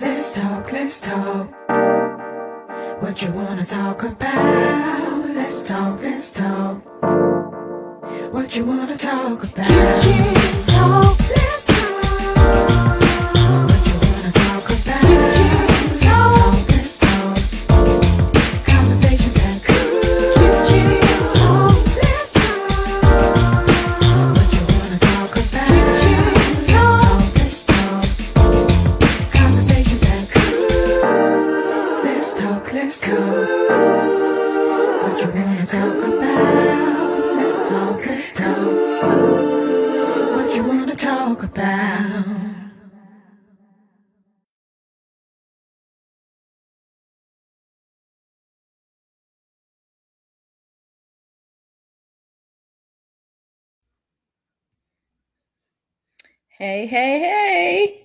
Let's talk. What you wanna talk about? Let's talk. What you wanna talk about? Kitchen talk. Let's talk. What you wanna talk about? Kitchen talk. Let's talk. Conversations that cool. Kitchen talk. Let's talk. What you wanna talk about? Kitchen talk. Let's talk. Conversations that cool. Let's talk. What you wanna talk about? Let's talk. What you wanna talk about? Hey.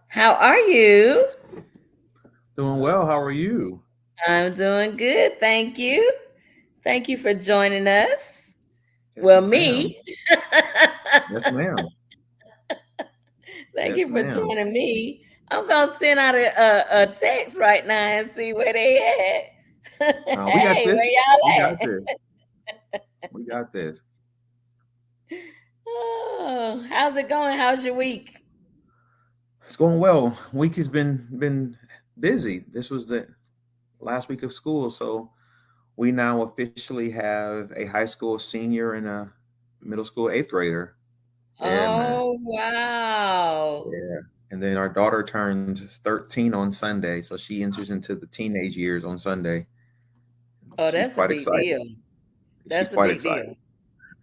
How are you? Doing well. How are you? I'm doing good, thank you. Thank you for joining us. Yes, Well, ma'am. me. Yes, ma'am. Thank Yes, you for ma'am. joining me. I'm gonna send out a text right now and see where they at. We got Hey, this. where y'all We got at? this. We got this. Oh, how's it going? How's your week? It's going well. Week has been busy. This was the last week of school, so we now officially have a high school senior and a middle school eighth grader. Yeah, man. Oh, wow. Yeah. And then our daughter turns 13 on Sunday, so she enters into the teenage years on Sunday. Oh, She's that's a quite big excited. deal. She's That's a quite big excited. deal.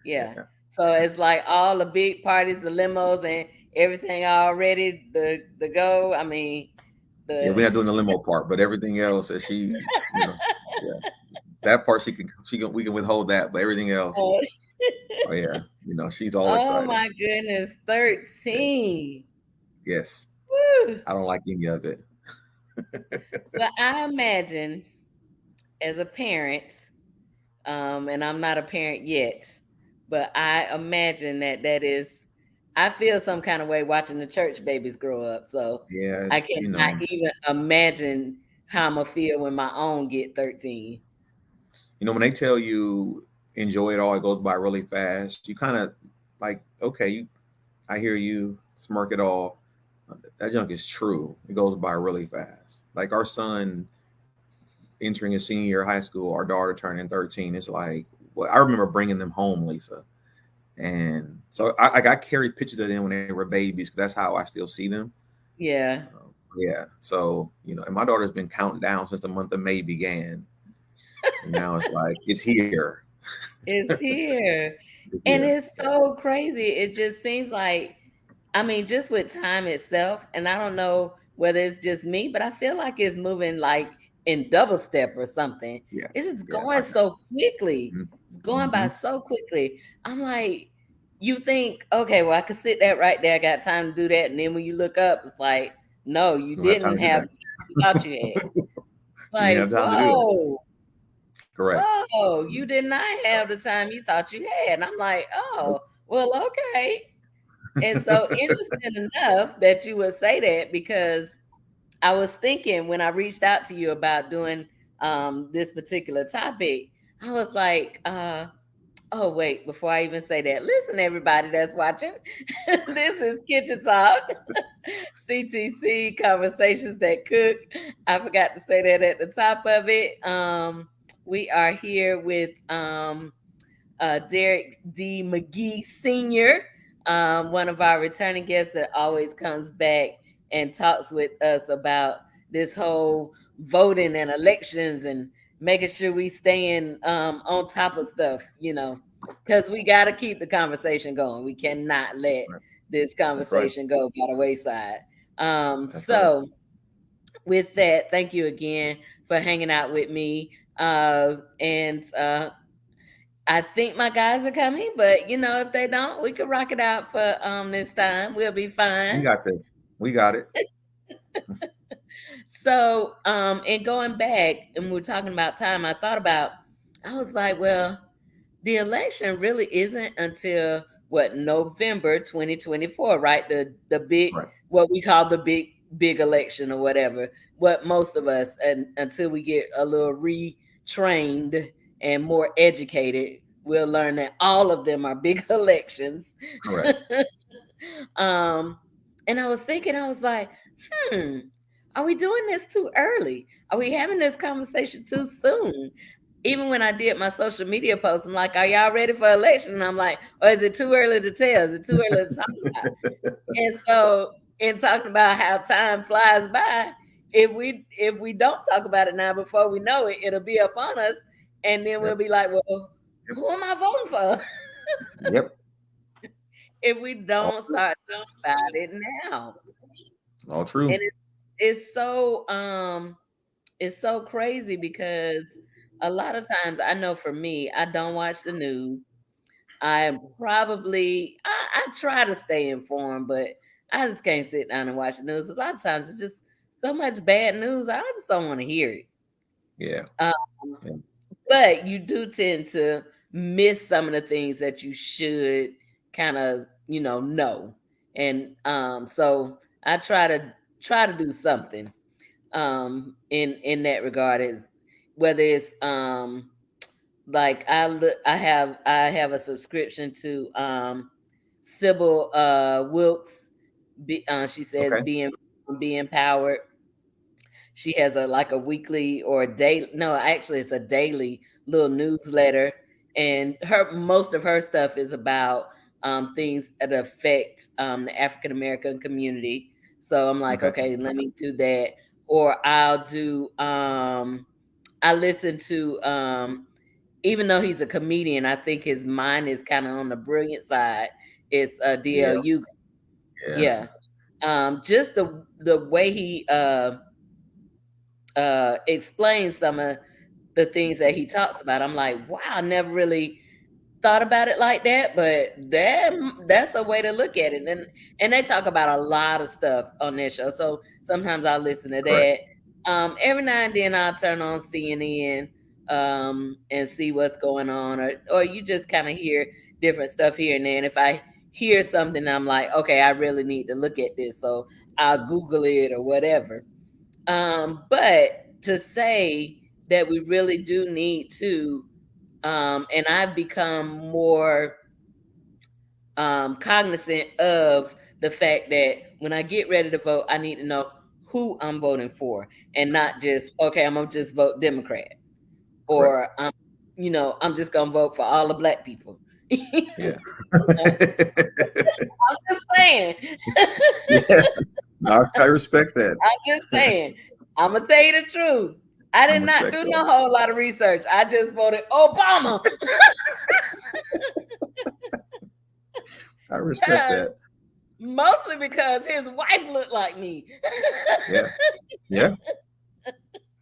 Yeah. Yeah. So it's like all the big parties, the limos and everything all ready to go. I mean, Yeah, the we're not doing the limo part, but everything else that yeah, that part she can we can withhold that, but everything else, oh, oh yeah, she's all oh excited. my goodness, Yeah, 13. yes, Woo. I don't like any of it. Well, I imagine as a parent, and I'm not a parent yet, but I imagine that is, I feel some kind of way watching the church babies grow up. So Yeah, I cannot even imagine how I'm gonna feel when my own get 13. when they tell you enjoy it all, it goes by really fast. You kind of like, okay, I hear you smirk it off. That junk is true. It goes by really fast. Like our son entering his senior year of high school, our daughter turning 13. It's like, well, I remember bringing them home, Lisa. And so I carried pictures of them when they were babies because that's how I still see them. Yeah. Yeah. So, and my daughter's been counting down since the month of May began. And now it's like, it's here. It's here. And Yeah. it's so crazy. It just seems like, I mean, just with time itself, and I don't know whether it's just me, but I feel like it's moving like in double step or something. Yeah. It's just Yeah. going so quickly. It's going Mm-hmm. by so quickly. I'm like, you think, okay, well, I could sit that right there. I got time to do that. And then when you look up, it's like, no, you You don't have time didn't to do have that. the time you thought you had. You didn't Like, have time to do that. whoa. Correct. Whoa, you did not have the time you thought you had. And I'm like, oh, Nope. well, okay. And so interesting enough that you would say that because I was thinking when I reached out to you about doing this particular topic, I was like, oh wait, before I even say that, listen, everybody that's watching, this is Kitchen Talk, CTC Conversations That Cook. I forgot to say that at the top of it. We are here with Darrick D. McGhee Sr., one of our returning guests that always comes back and talks with us about this whole voting and elections and making sure we staying on top of stuff, because we got to keep the conversation going. We cannot let Right. this That's right. conversation go by the wayside. That's right. So, with that, thank you again for hanging out with me. And I think my guys are coming, but if they don't, we could rock it out for this time. We'll be We fine. got this. We got it. So, and going back, and we're talking about time, I was like, well, the election really isn't until November 2024, right? The big, Right. what we call the big election or whatever. What most of us, and until we get a little retrained and more educated, we'll learn that all of them are big elections. Correct. um, and I was thinking, I was like, hmm, are we doing this too early? Are we having this conversation too soon? Even when I did my social media posts, I'm like, are y'all ready for election? And I'm like, or is it too early to tell? Is it too early to talk about? And so, in talking about how time flies by, if we don't talk about it now, before we know it, it'll be upon us, and then we'll Yep. be like, well, Yep. who am I voting for? Yep. If we All don't true. start talking about it now. All And true. it's so crazy because a lot of times, I know for me, I don't watch the news. I try to stay informed, but I just can't sit down and watch the news. A lot of times it's just so much bad news. I just don't want to hear it. Yeah. Um, Yeah. but you do tend to miss some of the things that you should kind of, know. And so I try to do something in that regard, is whether it's like I have a subscription to Sybil Wilkes. She says, Okay. be empowered. She has a weekly or a day, no, actually it's a daily little newsletter, and her most of her stuff is about things that affect the African American community. So I'm like, Okay. okay, let me do that. Or I listen to even though he's a comedian, I think his mind is kind of on the brilliant side. It's Yeah. DLU. Yeah. Yeah. Just the way he explains some of the things that he talks about. I'm like, wow, I never really thought about it like that, but that's a way to look at it. And they talk about a lot of stuff on their show. So sometimes I'll listen to Correct. that. Every now and then I'll turn on CNN and see what's going on, or you just kind of hear different stuff here and there. And if I hear something, I'm like, okay, I really need to look at this. So I'll Google it or whatever. But to say that we really do need to, and I've become more cognizant of the fact that when I get ready to vote, I need to know who I'm voting for, and not just, okay, I'm gonna just vote Democrat, Correct. or I'm just gonna vote for all the black people. Yeah. I'm just saying. Yeah. I respect that. I'm just saying. I'm gonna tell you the truth. I I did not respect do that. no whole lot of research. I just voted Obama I respect because that. mostly because his wife looked like me. Yeah. Yeah.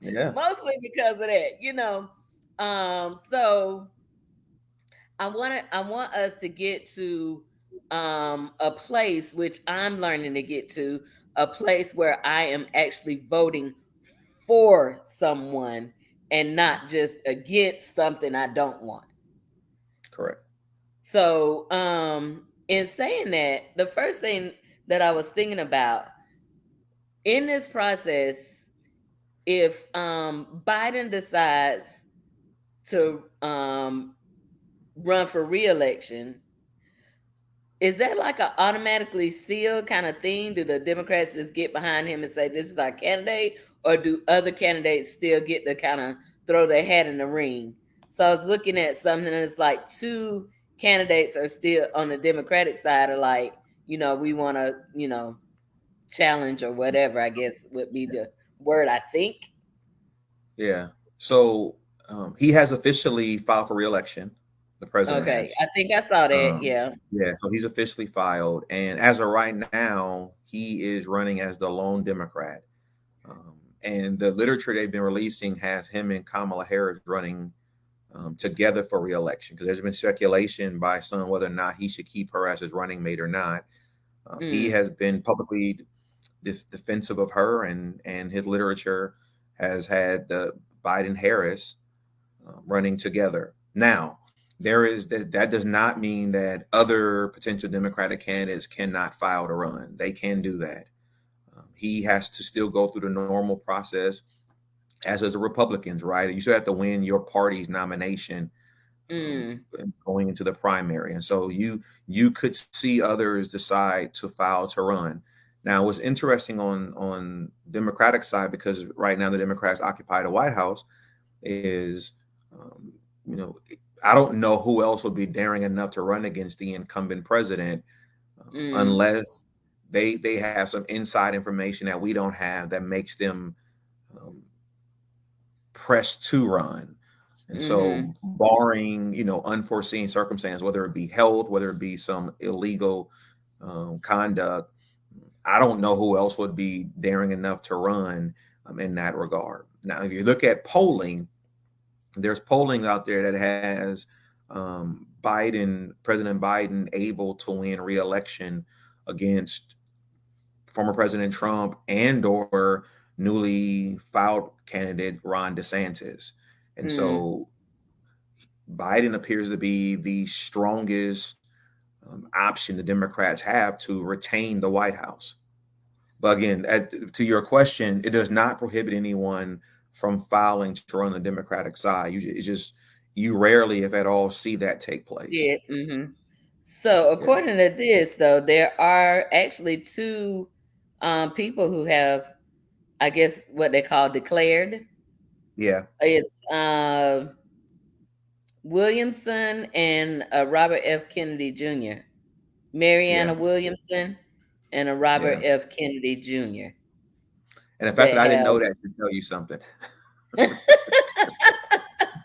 Yeah. Mostly because of that. So I want us to get to a place which I'm learning to get to, a place where I am actually voting for someone and not just against something I don't want. Correct. So, in saying that, the first thing that I was thinking about in this process, if Biden decides to run for reelection, is that like a automatically sealed kind of thing? Do the Democrats just get behind him and say, this is our candidate? Or do other candidates still get to kind of throw their hat in the ring? So I was looking at something that's like two candidates are still on the Democratic side, are like, we want to, challenge or whatever, I guess would be the word, I think. Yeah. So he has officially filed for reelection. The president Okay. has. I think I saw that. Um, Yeah. yeah. So he's officially filed, and as of right now, he is running as the lone Democrat. And the literature they've been releasing has him and Kamala Harris running together for reelection, because there's been speculation by some whether or not he should keep her as his running mate or not. He Mm. has been publicly defensive of her, and his literature has had Biden Harris running together. Now, there is that does not mean that other potential Democratic candidates cannot file to run. They can do that. He has to still go through the normal process, as does the Republicans, right? You still have to win your party's nomination Mm, going into the primary, and so you could see others decide to file to run. Now, what's interesting on Democratic side, because right now the Democrats occupy the White House, is um, you know I don't know who else would be daring enough to run against the incumbent president, mm, unless they have some inside information that we don't have that makes them um, pressed to run. And mm-hmm, so, barring unforeseen circumstance, whether it be health, whether it be some illegal conduct, I don't know who else would be daring enough to run in that regard. Now, if you look at polling, there's polling out there that has President Biden, able to win re-election against former President Trump and or newly filed candidate Ron DeSantis. And mm. so Biden appears to be the strongest option the Democrats have to retain the White House. But again, to your question, it does not prohibit anyone from filing to run the Democratic side. You rarely, if at all, see that take place. Yeah. Mm-hmm. So Yeah, according to this, though, there are actually two people who have, I guess, what they call declared. yeah, It's Williamson and Robert F. Kennedy Jr. yeah, Mariana Williamson and a Robert yeah. F. Kennedy Jr. And the fact that that I didn't have. know that should tell you something.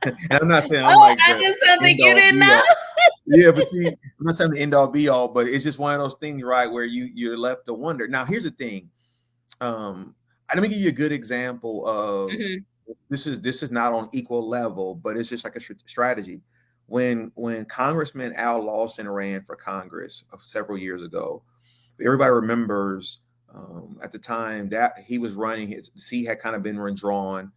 And I'm not saying I'm Oh, like I the just something end you all didn't be know. all. Yeah, but see, I'm not saying the end all be all, but it's just one of those things, right, where you're left to wonder. Now, here's the thing. Let me give you a good example of Hmm. this is not on equal level, but it's just like a strategy. When Congressman Al Lawson ran for Congress several years ago, everybody remembers at the time that he was running, his seat had kind of been redrawn,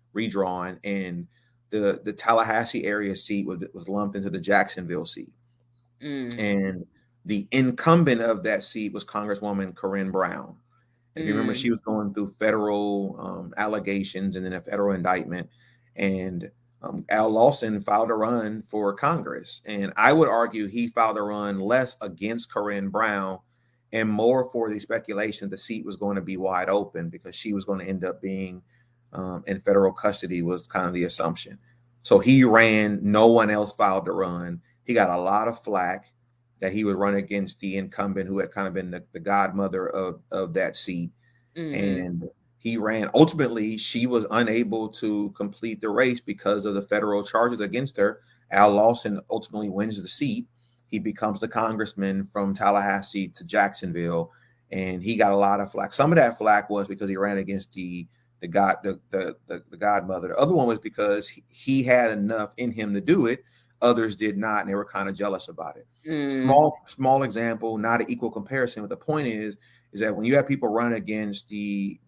and the Tallahassee area seat was lumped into the Jacksonville seat. Mm, And the incumbent of that seat was Congresswoman Corinne Brown. If you remember, mm, she was going through federal allegations and then a federal indictment. And Al Lawson filed a run for Congress. And I would argue he filed a run less against Corinne Brown and more for the speculation the seat was going to be wide open because she was going to end up being in federal custody, was kind of the assumption. So he ran, no one else filed to run. He got a lot of flack that he would run against the incumbent who had kind of been the godmother of that seat. mm-hmm, And he ran. Ultimately, she was unable to complete the race because of the federal charges against her. Al Lawson ultimately wins the seat. He becomes the congressman from Tallahassee to Jacksonville, and he got a lot of flack. Some of that flack was because he ran against the godmother. The other one was because he had enough in him to do it. Others did not, and they were kind of jealous about it. mm. Small example, not an equal comparison. But the point is that when you have people run against the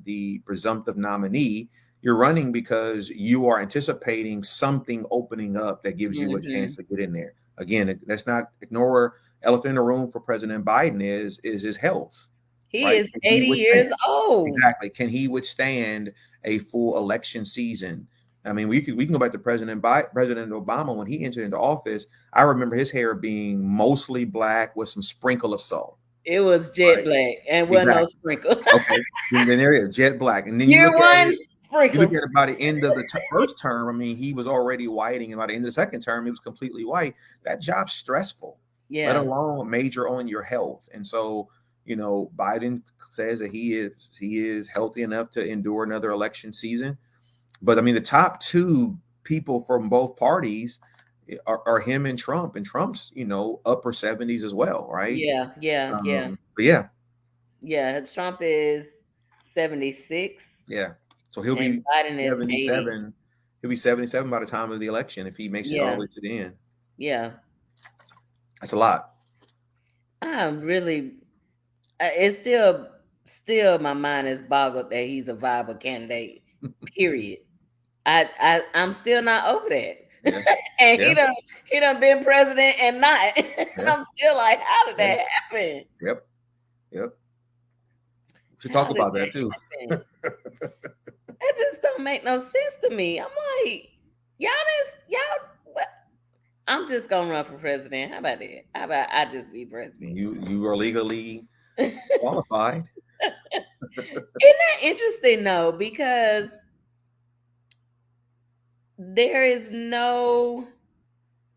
presumptive nominee, you're running because you are anticipating something opening up that gives you a chance Mhm. to get in there. Again, let's not ignore elephant in the room for President Biden is his health, He right? is Can he 80 withstand? years old. Exactly. Can he withstand a full election season? I mean, we can go back to President Obama when he entered into office. I remember his hair being mostly black with some sprinkle of salt. It was jet Right. black and wasn't no Exactly. sprinkle. Okay. Then there is jet black, and then you Year look at one, it. You look sprinkles. at it by the end of the first term. I mean, he was already whiting, and by the end of the second term, he was completely white. That job's stressful, let Yeah. alone major on your health. And so, Biden says that he is healthy enough to endure another election season. But I mean, the top two people from both parties are him and Trump, and Trump's upper 70s as well, right? Yeah. Yeah. Yeah. But yeah, Yeah. Trump is 76 yeah. So he'll and be Biden is 80. 77. He'll be 77 by the time of the election if he makes it all Yeah. the way to the end. Yeah. That's a lot. I'm really, it's still my mind is boggled that he's a viable candidate, period. I'm still not over that. Yeah. And Yeah. he done been president and not. And Yeah. I'm still like, how did Yeah. that happen? Yep. Yep. We should talk How did about that that too. happen? That just don't make no sense to me. I'm like, y'all. I'm just gonna run for president. How about that? How about I just be president? You are legally qualified. Isn't that interesting though? Because there is no,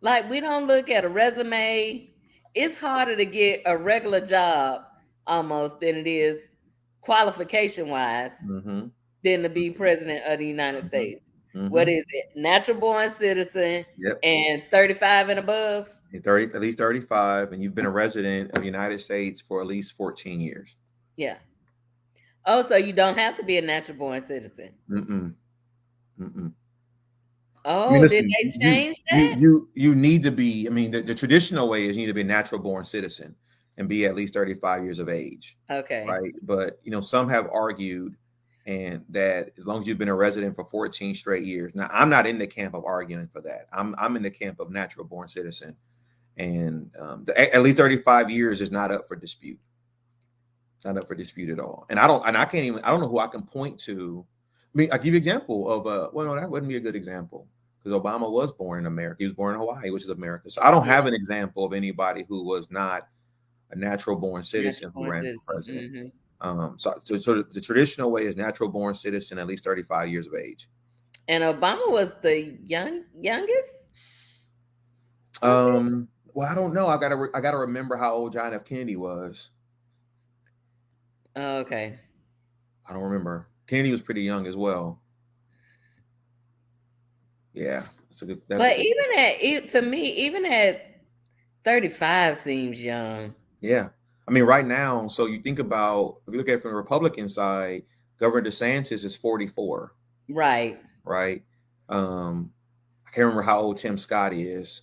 like, we don't look at a resume. It's harder to get a regular job almost than it is qualification wise Mm-hmm. than to be president of the United Mm-hmm. States. What Mm-hmm. is it? Natural born citizen Yep. and 35 and above? You're 30, at least 35, and you've been a resident of the United States for at least 14 years. Yeah. Oh, so you don't have to be a natural born citizen. Mm-mm. Mm-mm. I mean, Oh, did listen, they change that? you need to be. I mean, the traditional way is you need to be a natural born citizen and be at least 35 years of age, Okay. right? But some have argued and that as long as you've been a resident for 14 straight years. Now, I'm not in the camp of arguing for that. I'm in the camp of natural born citizen, and at least 35 years is not up for dispute. Not up for dispute at all. And I don't know who I can point to. I mean, I give you an example of well, no, that wouldn't be a good example because Obama was born in America. He was born in Hawaii, which is America. So I don't Yeah. have an example of anybody who was not a natural born Natural citizen who born ran for citizen. president. Hmm. So the traditional way is natural born citizen, at least 35 years of age. And Obama was the youngest, was it? Well, I don't know. I gotta remember how old John F. Kennedy was. Oh, okay. I don't remember. Kennedy was pretty young as well. Yeah, that's a But good. to me, even at 35 seems young. Yeah. I mean, right now, so you think about if you look at it from the Republican side, Governor DeSantis is 44, Right. right? I can't remember how old Tim Scott is,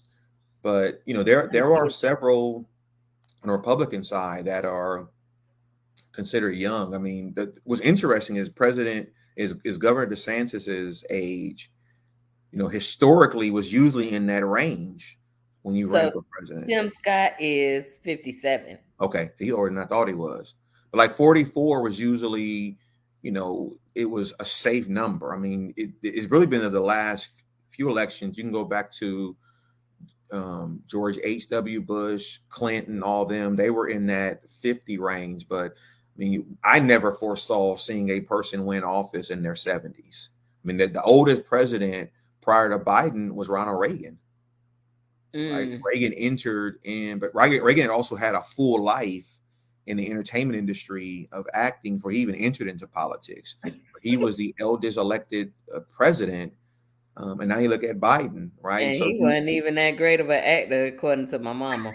but there are several on the Republican side that are considered young. I mean, what's interesting is Governor DeSantis's age, historically was usually in that range when you ran So for president. Tim Scott is 57. Okay, he older than I thought he was. But like 44 was usually, it was a safe number. I mean, it's really been the last few elections. You can go back to George H.W. Bush, Clinton, all them. They were in that 50 range. But I mean, I never foresaw seeing a person win office in their 70s. I mean, the oldest president prior to Biden was Ronald Reagan. Right? Mm. Reagan entered in, but Reagan also had a full life in the entertainment industry of acting before he even entered into politics. He was the eldest elected president, and now you look at Biden, right? And So he wasn't even that great of an actor, according to my mama.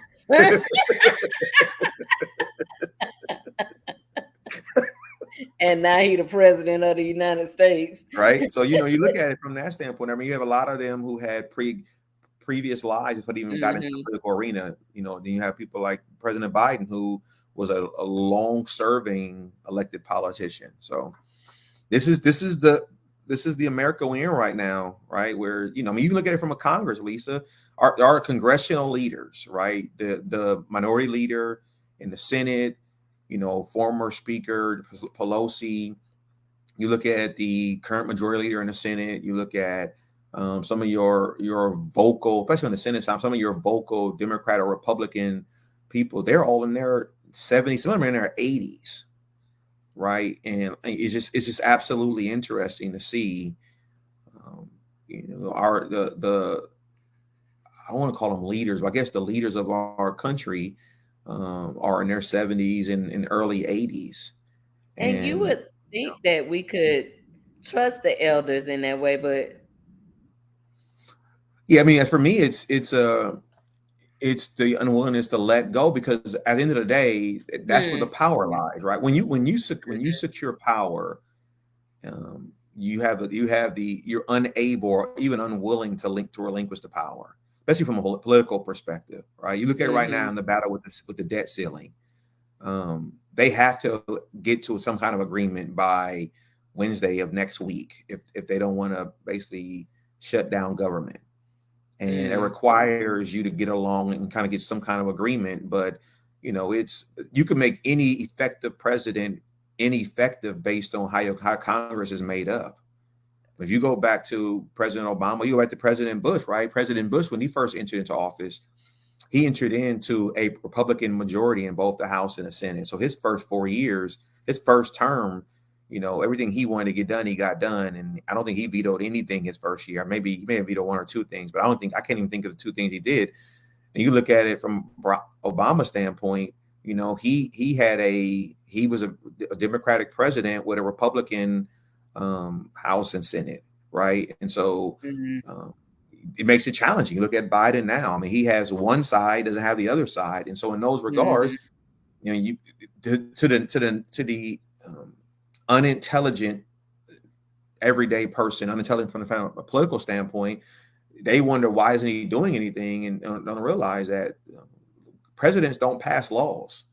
And now he the president of the United States. right, so you look at it from that standpoint. I mean, you have a lot of them who had previous lives before they even got into the Hmm. political arena. Then you have people like President Biden, who was a long-serving elected politician. So this is the America we're in right now, right? Where I mean, you look at it from a Congress, Lisa. Our congressional leaders, right? The minority leader in the Senate, former Speaker Pelosi. You look at the current majority leader in the Senate. You look at some of your vocal, especially on the Senate side, some of your vocal Democrat or Republican people. They're all in their 70s, some of them are in their 80s, right? And it's just absolutely interesting to see. Our the I don't want to call them leaders, but I guess the leaders of our country are in their 70s and early 80s. And you And would think that we could trust the elders in that way, but yeah, I mean, for me, it's the unwillingness to let go, because at the end of the day, that's where the power lies, right? When you secure power, you're unable or even unwilling to relinquish the power, especially from a political perspective, right? You look at it right now Mhm. in the battle with the debt ceiling. They have to get to some kind of agreement by Wednesday of next week if they don't want to basically shut down government. and it requires you to get along and kind of get some kind of agreement. But it's you can make any effective president ineffective based on how Congress is made up. If you go back to President Obama, you go back to President Bush, right? President Bush, when he first entered into office, he entered into a Republican majority in both the House and the Senate. So his first 4 years, his first term, everything he wanted to get done, he got done. And I don't think he vetoed anything his first year. Maybe he may have vetoed one or two things, but I can't even think of the two things he did. And you look at it from Obama's standpoint, he was a Democratic president with a Republican House and Senate, right? And so it makes it challenging. You look at Biden now. I mean, he has one side, doesn't have the other side, and so in those regards, you to the unintelligent everyday person, unintelligent from a political standpoint, they wonder why isn't he doing anything, and don't realize that presidents don't pass laws,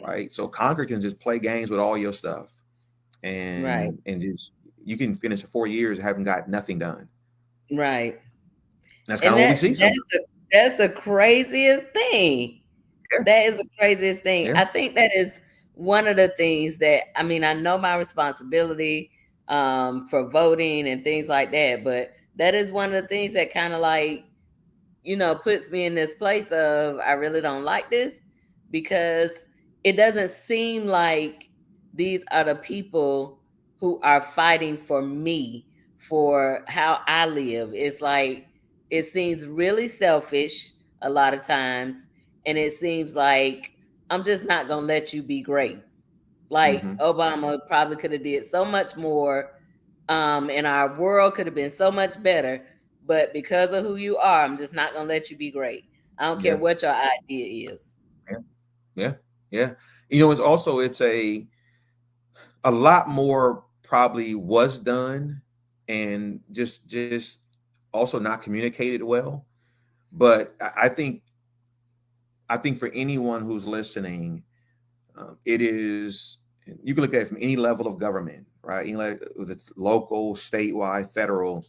right? So Congress can just play games with all your stuff, and just you can finish 4 years and haven't got nothing done. Right. That's kind of what we see. That's the craziest thing. Yeah. That is the craziest thing. Yeah. I think that is one of the things that, I mean, I know my responsibility for voting and things like that, but that is one of the things that kind of like, puts me in this place of I really don't like this, because it doesn't seem like these are the people who are fighting for me, for how I live. It's like, it seems really selfish a lot of times. And it seems like I'm just not going to let you be great. Like Obama probably could have did so much more. And our world could have been so much better. But because of who you are, I'm just not going to let you be great. I don't care what your idea is. Yeah. It's a lot more probably was done and just also not communicated well. But I think for anyone who's listening, it is, you can look at it from any level of government, right? Whether it's local, statewide, federal,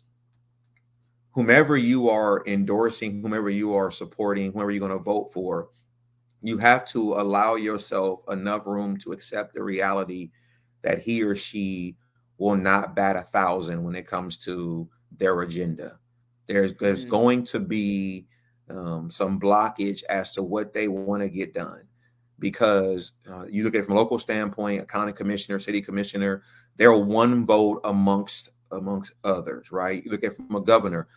whomever you are endorsing, whomever you are supporting, whoever you're going to vote for, you have to allow yourself enough room to accept the reality that he or she will not bat 1,000 when it comes to their agenda. There's going to be some blockage as to what they want to get done, because you look at it from a local standpoint, a county commissioner, city commissioner, they're one vote amongst others, right? You look at it from a governor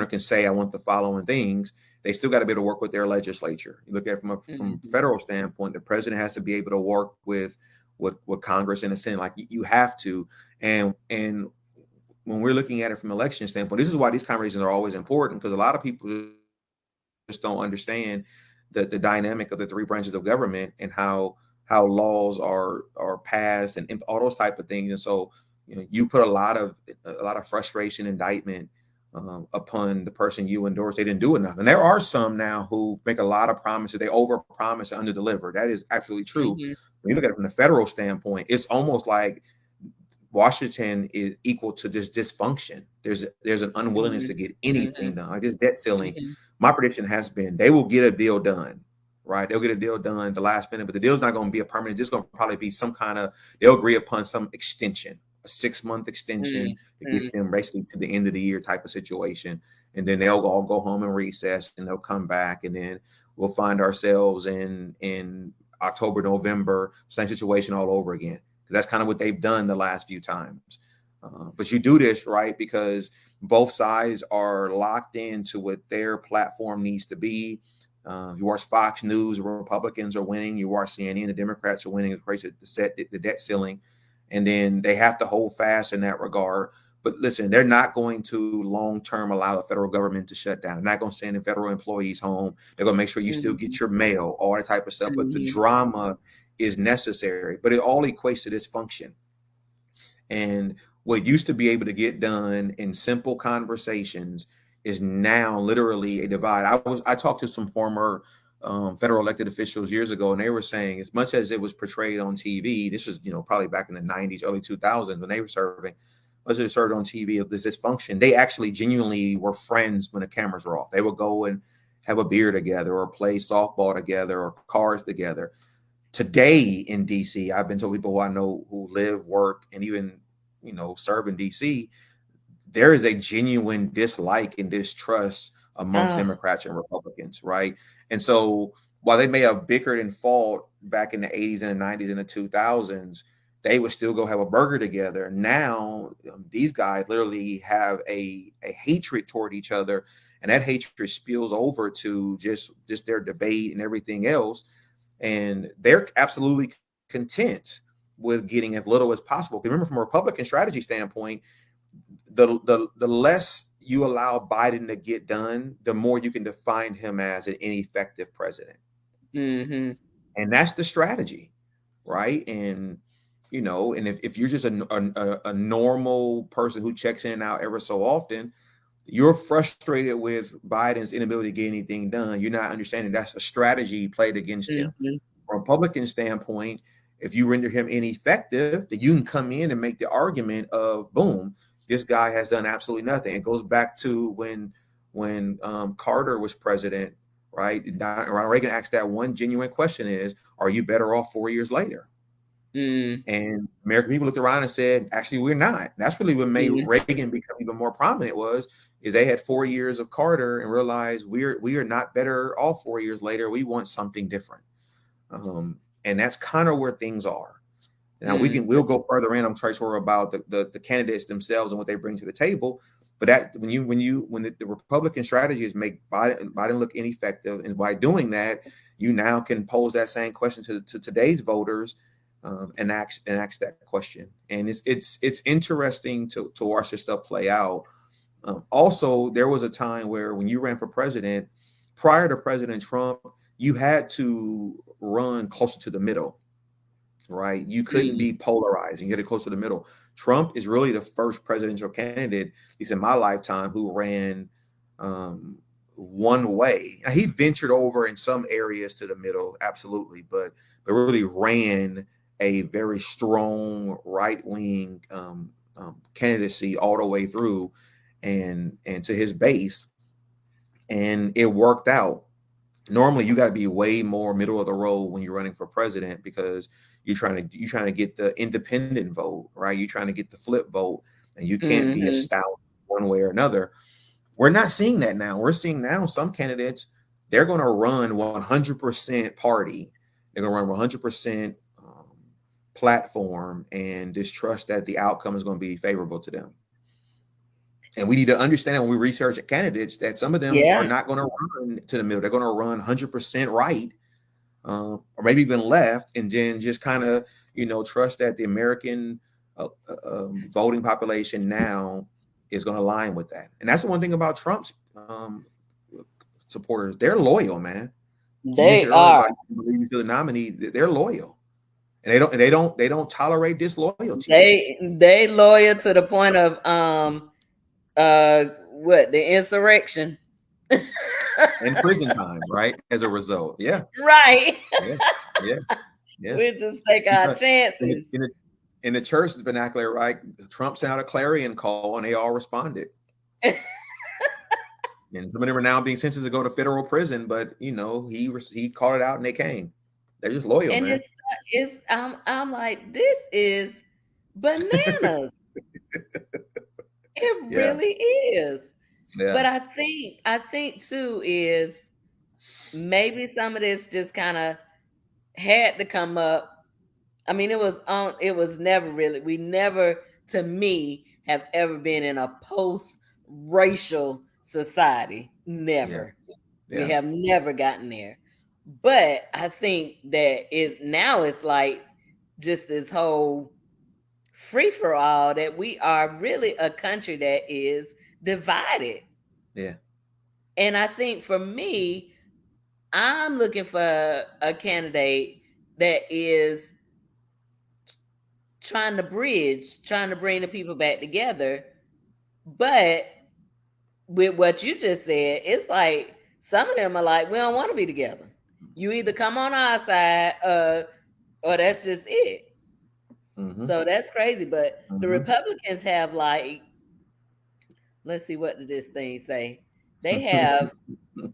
can say, I want the following things. They still got to be able to work with their legislature. You look at it from a federal standpoint, the president has to be able to work with Congress and the Senate, like you have to. And when we're looking at it from an election standpoint, this is why these conversations are always important, because a lot of people just don't understand the dynamic of the three branches of government and how laws are passed and all those type of things. And so you put a lot of frustration, indictment upon the person you endorse. They didn't do enough. And there are some now who make a lot of promises. They overpromise and underdeliver. That is absolutely true. When you look at it from the federal standpoint, it's almost like Washington is equal to this dysfunction. There's an unwillingness to get anything done. Like this debt ceiling, my prediction has been they will get a deal done, right? They'll get a deal done at the last minute, but the deal's not going to be a permanent. It's just going to probably be some kind of, they'll agree upon some extension, a 6-month extension that gets them basically to the end of the year type of situation. And then they'll all go home and recess, and they'll come back, and then we'll find ourselves in October, November, same situation all over again. That's kind of what they've done the last few times. But you do this, right, because both sides are locked into what their platform needs to be. You watch Fox News, Republicans are winning. You watch CNN, the Democrats are winning. It's crazy to set the debt ceiling. And then they have to hold fast in that regard. But listen, they're not going to long-term allow the federal government to shut down. They're not going to send federal employees home. They're going to make sure you still get your mail, all that type of stuff. But the drama is necessary. But it all equates to this function. And what used to be able to get done in simple conversations is now literally a divide. I talked to some former federal elected officials years ago, and they were saying, as much as it was portrayed on TV, this was probably back in the 90s, early 2000s when they were serving, let's just served on TV of this dysfunction, they actually genuinely were friends when the cameras were off. They would go and have a beer together or play softball together or cars together. Today in DC, I've been told people who I know who live, work, and even serve in DC, there is a genuine dislike and distrust amongst Uh, Democrats and Republicans, right? And so while they may have bickered and fought back in the 80s and the 90s and the 2000s, they would still go have a burger together. Now, these guys literally have a hatred toward each other, and that hatred spills over to just their debate and everything else. And they're absolutely content with getting as little as possible. Remember, from a Republican strategy standpoint, the less you allow Biden to get done, the more you can define him as an ineffective president. mm-hmm. And that's the strategy, right? And and if you're just a normal person who checks in and out ever so often, you're frustrated with Biden's inability to get anything done. You're not understanding that's a strategy played against him. Mm-hmm. From a Republican standpoint, if you render him ineffective, then you can come in and make the argument of, boom, this guy has done absolutely nothing. It goes back to when Carter was president, right? Ronald Reagan asked that one genuine question: is, are you better off 4 years later? Mm-hmm. And American people looked around and said, actually, we're not. That's really what made Reagan become even more prominent, is they had 4 years of Carter and realized we are not better off 4 years later. We want something different. And that's kind of where things are. Now we'll go further in, I'm sure, about the candidates themselves and what they bring to the table. But that when the Republican strategy is make Biden look ineffective, and by doing that, you now can pose that same question to today's voters, and ask that question. And it's interesting to watch this stuff play out. Also, there was a time where when you ran for president, prior to President Trump, you had to run closer to the middle, right? You couldn't be polarizing. You had to close to the middle. Trump is really the first presidential candidate, at least in my lifetime, who ran one way. Now, he ventured over in some areas to the middle, absolutely, but really ran a very strong right-wing candidacy all the way through and to his base, and it worked out. Normally, you got to be way more middle of the road when you're running for president, because you're trying to get the independent vote, right? You're trying to get the flip vote, and you can't be a stout one way or another. We're not seeing that now. We're seeing now some candidates, they're going to run 100% party. They're going to run 100% platform and distrust that the outcome is going to be favorable to them. And we need to understand when we research candidates that some of them are not going to run to the middle. They're going to run 100% right, or maybe even left, and then just kind of, trust that the American voting population now is going to align with that. And that's the one thing about Trump's supporters. They're loyal, man. You They mentioned earlier are. about believing to the nominee. They're loyal, and they don't tolerate disloyalty. They loyal to the point of what, the insurrection. And prison time, right? As a result. Yeah. Right. Yeah. Yeah. Yeah. We'll just take our chances. In the church vernacular, right? Trump sent out a clarion call and they all responded. And some of them are now being sentenced to go to federal prison, but he called it out and they came. They're just loyal, And man. it's I'm like, this is bananas. It Yeah. really is. Yeah. But I think too is maybe some of this just kind of had to come up. I mean, it was never really, we never, to me, have ever been in a post-racial society. Never. Yeah. We have never gotten there. But I think that now it's like just this whole free for all, that we are really a country that is divided. Yeah. And I think for me, I'm looking for a candidate that is trying to bring the people back together. But with what you just said, it's like some of them are like, we don't want to be together. You either come on our side, or that's just it. Mm-hmm. So that's crazy. But the Mm-hmm. Republicans have like, let's see, what did this thing say? They have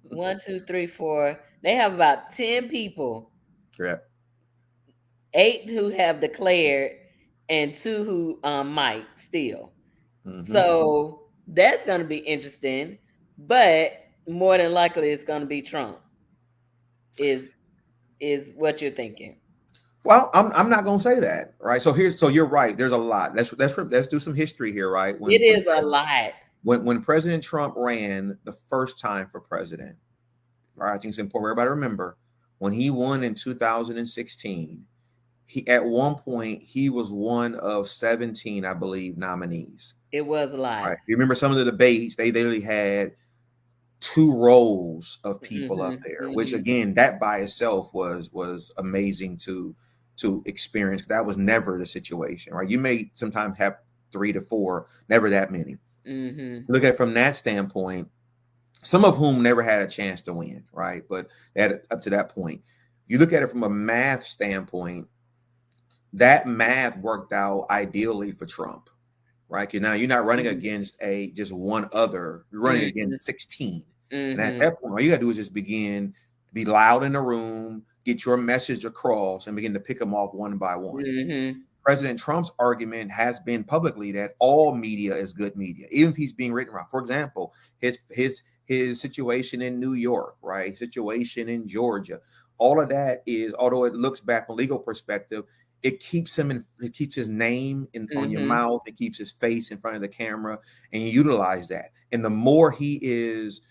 one, two, three, four. They have about 10 people, Yeah. 8 who have declared, and 2 who might still. Mm-hmm. So that's going to be interesting. But more than likely, it's going to be Trump. Is is what you're thinking? Well, I'm not gonna say that, right? So you're right. There's a lot. Let's do some history here, right? It is a lot. When President Trump ran the first time for president, right? I think it's important for everybody to remember when he won in 2016. He at one point he was one of 17, I believe, nominees. It was a lot. Right? You remember some of the debates? They literally had two rows of people up Mhm, there, which mhm, again, that by itself was amazing to experience. That was never the situation, right? You may sometimes have 3 to 4, never that many. mhm, Look at it from that standpoint, some of whom never had a chance to win, right? But at up to that point, you look at it from a math standpoint, that math worked out ideally for Trump, right? Because now you're not running mhm, against a just one other, you're running mhm, against 16. And at mhm, that point, all you gotta do is just begin to be loud in the room, get your message across, and begin to pick them off one by one. mhm, President Trump's argument has been publicly that all media is good media, even if he's being written around. For example, his situation in New York, right? Situation in Georgia. All of that is, although it looks back from a legal perspective, it keeps him in, it keeps his name in on your mhm, mouth, it keeps his face in front of the camera, and you utilize that. And the more he is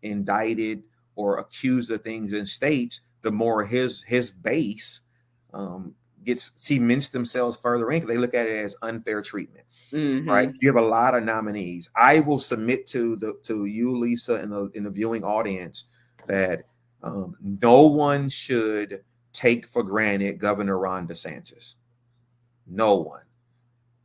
indicted or accused of things in states, the more his base um, gets cements themselves further in. They look at it as unfair treatment, right? mhm, You have a lot of nominees. I will submit to you, Lisa, in the viewing audience that no one should take for granted Governor Ron DeSantis. No one.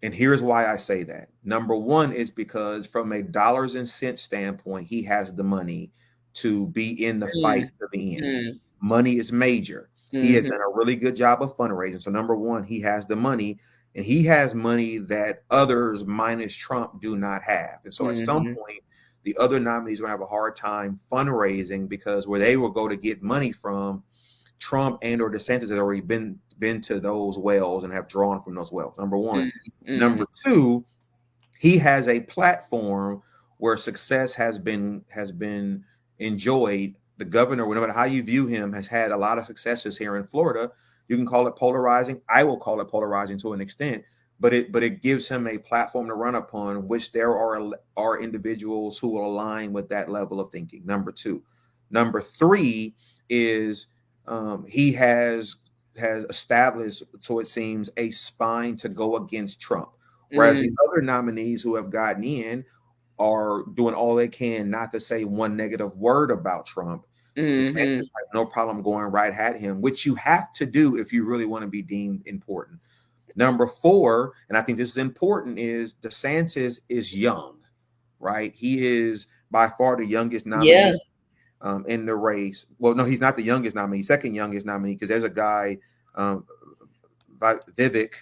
And here's why I say that. Number one is because from a dollars and cents standpoint, he has the money to be in the fight to the end. mhm, Money is major. He has mhm, done a really good job of fundraising. So number one, he has the money, and he has money that others minus Trump do not have. And so at some mhm, point, the other nominees are going to have a hard time fundraising because where they will go to get money from, Trump and or DeSantis has already been to those wells and have drawn from those wells. Number one. mhm, mhm, Number two, he has a platform where success has been enjoyed. The governor, no matter how you view him, has had a lot of successes here in Florida. You can call it polarizing. I will call it polarizing to an extent, but it gives him a platform to run upon, which there are individuals who will align with that level of thinking. Number two, number three is he has established, so it seems, a spine to go against Trump. Whereas the mhm, other nominees who have gotten in are doing all they can not to say one negative word about Trump. DeSantis mhm. has no problem going right at him, which you have to do if you really want to be deemed important. Number four, and I think this is important, is DeSantis is young, right? He is by far the youngest Yeah, nominee in the race. Well, no, he's not the youngest nominee, second youngest nominee, because there's a guy, um, Vivek,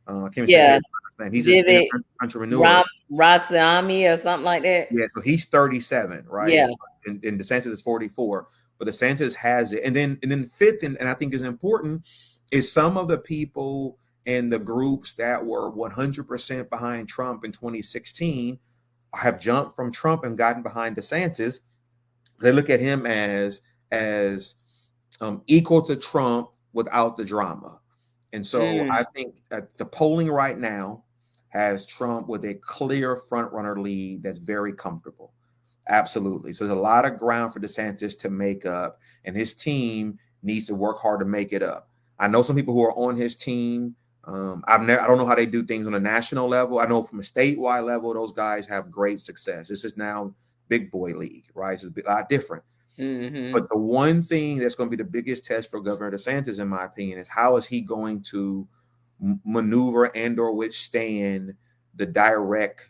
I can't even say yeah. his name. He's an Vivek entrepreneur. Rasami or something like that. Yeah, so he's 37, right? Yeah. And DeSantis is 44. But DeSantis has it. And then fifth, and I think is important, is some of the people and the groups that were 100% behind Trump in 2016 have jumped from Trump and gotten behind DeSantis. They look at him as equal to Trump without the drama. And so Mm, I think the polling right now has Trump with a clear front runner lead that's very comfortable. Absolutely. So there's a lot of ground for DeSantis to make up, and his team needs to work hard to make it up. I know some people who are on his team. I don't know how they do things on a national level. I know from a statewide level, those guys have great success. This is now big boy league, right? It's a lot different. mhm, But the one thing that's going to be the biggest test for Governor DeSantis, in my opinion, is how is he going to maneuver and or withstand the direct,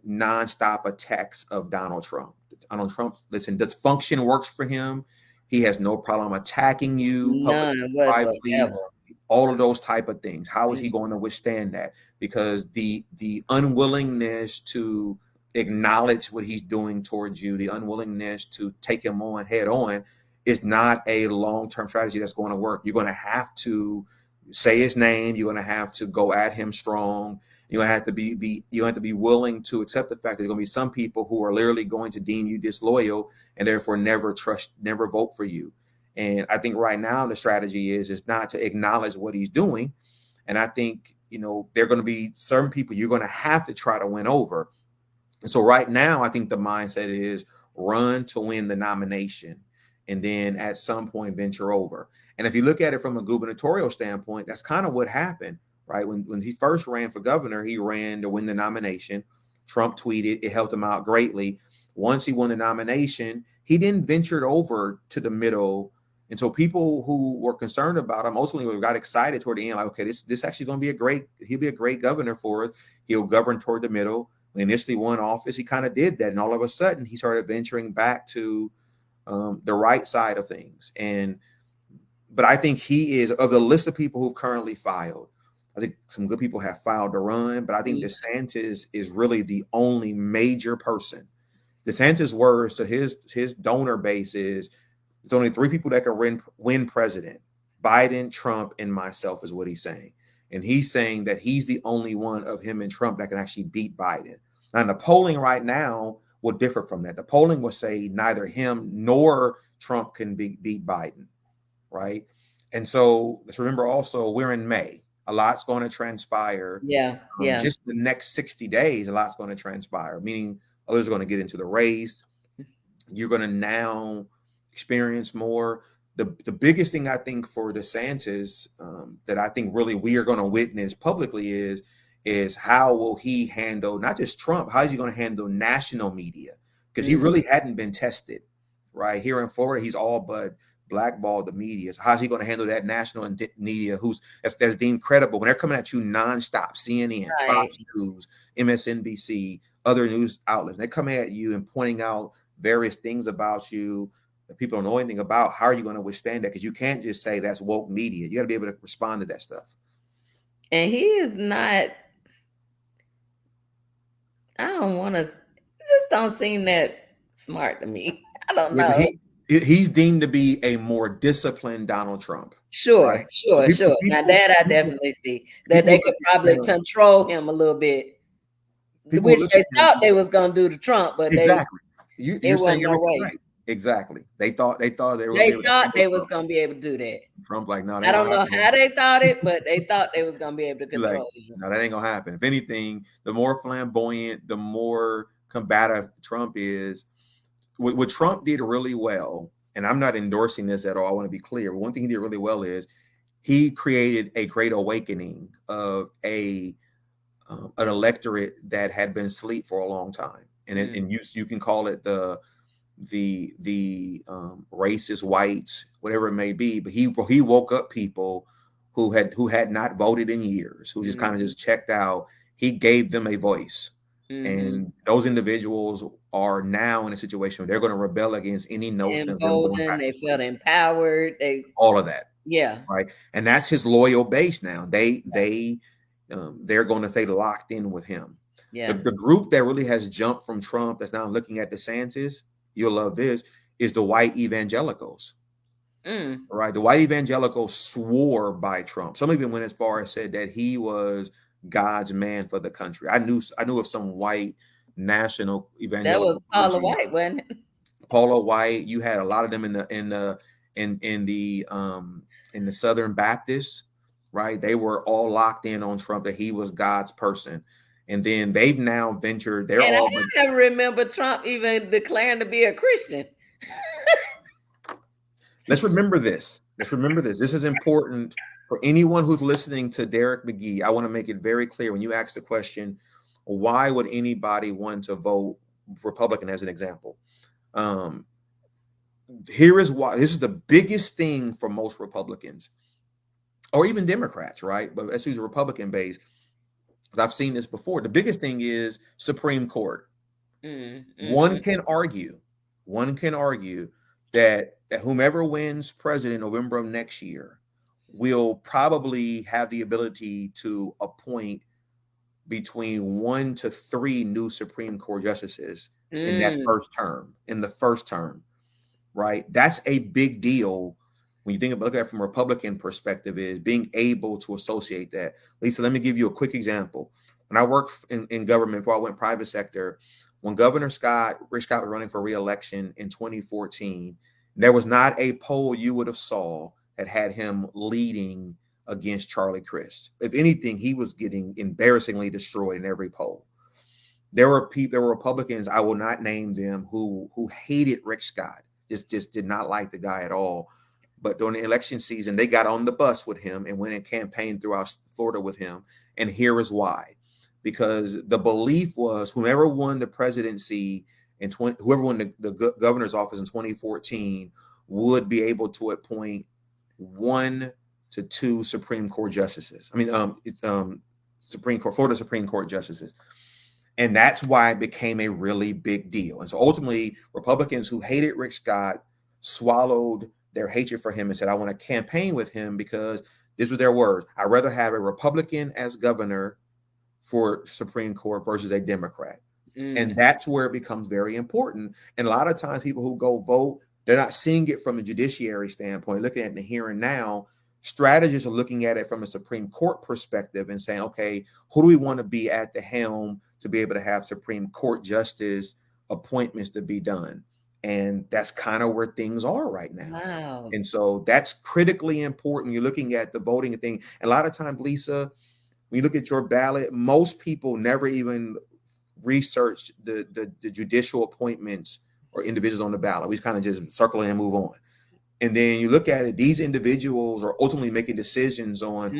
nonstop attacks of Donald Trump. Donald Trump, listen, dysfunction works for him. He has no problem attacking you publicly, none privately. whatsoever. all of those type of things. How is he going to withstand that? Because the unwillingness to acknowledge what he's doing towards you, the unwillingness to take him on head on, is not a long-term strategy that's going to work. You're going to have to say his name. You're going to have to go at him strong. You're going to have to you have to be willing to accept the fact that there's going to be some people who are literally going to deem you disloyal and therefore never vote for you. And I think right now the strategy is not to acknowledge what he's doing. And I think, there are going to be certain people you're going to have to try to win over. And so right now, I think the mindset is run to win the nomination and then at some point venture over. And if you look at it from a gubernatorial standpoint, that's kind of what happened, right? When he first ran for governor, he ran to win the nomination. Trump tweeted, it helped him out greatly. Once he won the nomination, he then ventured over to the middle. And so people who were concerned about him ultimately got excited toward the end, like, okay, this actually going to be he'll be a great governor for us. He'll govern toward the middle. When he initially won office, he kind of did that. And all of a sudden, he started venturing back to the right side of things. But I think he is, of the list of people who've currently filed, I think some good people have filed to run, but I think DeSantis is really the only major person. DeSantis' words to his donor base is, there's only 3 people that can win president: Biden, Trump, and myself, is what he's saying. And he's saying that he's the only one of him and Trump that can actually beat Biden. Now, the polling right now will differ from that. The polling will say neither him nor Trump can beat Biden, right? And so let's remember also, we're in May. A lot's going to transpire. Yeah. Just the next 60 days, a lot's going to transpire, meaning others are going to get into the race. You're going to now experience more. The biggest thing I think for DeSantis that I think really we are going to witness publicly is how will he handle not just Trump, how is he going to handle national media? Because he really hadn't been tested, right? Here in Florida, he's all but blackballed the media. So how's he going to handle that national media that's deemed credible when they're coming at you nonstop? CNN, right. Fox News, MSNBC, other news outlets. They're coming at you and pointing out various things about you that people don't know anything about. How are you going to withstand that? Because you can't just say that's woke media. You got to be able to respond to that stuff. And he is not, I don't want to, just don't seem that smart to me. I don't know. He's deemed to be a more disciplined Donald Trump. Sure, right? sure. Now that I definitely see that they could probably control him a little bit, which they thought they was going to do to Trump, but exactly. You're saying no way. Right. Exactly. They thought they was going to be able to do that. Trump, like, no, I don't know how they thought it, but they thought they was going to be able to control him. No, that ain't going to happen. If anything, the more flamboyant, the more combative Trump is. What Trump did really well, and I'm not endorsing this at all, I want to be clear, but one thing he did really well is he created a great awakening of an electorate that had been asleep for a long time. And you can call it the racist whites, whatever it may be, but he woke up people who had not voted in years, who just kind of just checked out. He gave them a voice. And those individuals are now in a situation where they're going to rebel against any notion of them going back. They felt empowered. All of that. Yeah. Right. And that's his loyal base now. They're going to stay locked in with him. Yeah. The group that really has jumped from Trump that's now looking at DeSantis, you'll love this, is the white evangelicals. Right. The white evangelicals swore by Trump. Some even went as far as said that he was God's man for the country. I knew of some white national evangelical. That was Paula White, wasn't it? Paula White. You had a lot of them in the Southern Baptists, right? They were all locked in on Trump, that he was God's person. And then they've now ventured. I never remember Trump even declaring to be a Christian. Let's remember this. This is important. For anyone who's listening to Darrick McGhee, I want to make it very clear when you ask the question, why would anybody want to vote Republican as an example? Here is why. This is the biggest thing for most Republicans, or even Democrats, right? But let's use a Republican base. I've seen this before. The biggest thing is Supreme Court. One can argue that whomever wins president in November of next year will probably have the ability to appoint between 1 to 3 new Supreme Court justices in that Mm, first term, in the first term, right? That's a big deal when you think about look at it from a Republican perspective, is being able to associate that. Lisa, let me give you a quick example. When I worked in government before I went private sector, when Rick Scott was running for re-election in 2014, there was not a poll you would have saw that had him leading against Charlie Crist. If anything, he was getting embarrassingly destroyed in every poll. There were Republicans, I will not name them, who hated Rick Scott, just did not like the guy at all. But during the election season, they got on the bus with him and went and campaigned throughout Florida with him. And here is why: because the belief was whoever won the presidency whoever won the governor's office in 2014 would be able to appoint 1 to 2 Supreme Court justices. I mean, Florida Supreme Court justices. And that's why it became a really big deal. And so ultimately, Republicans who hated Rick Scott swallowed their hatred for him and said, I want to campaign with him because these were their words. I'd rather have a Republican as governor for Supreme Court versus a Democrat. And that's where it becomes very important. And a lot of times people who go vote, they're not seeing it from a judiciary standpoint, looking at the here and now. Strategists are looking at it from a Supreme Court perspective and saying, okay, who do we want to be at the helm to be able to have Supreme Court justice appointments to be done? And that's kind of where things are right now. wow. And so that's critically important. You're looking at the voting thing. And a lot of times, Lisa, when you look at your ballot, most people never even research the judicial appointments or individuals on the ballot. We kind of just circle and move on. And then you look at it, these individuals are ultimately making decisions on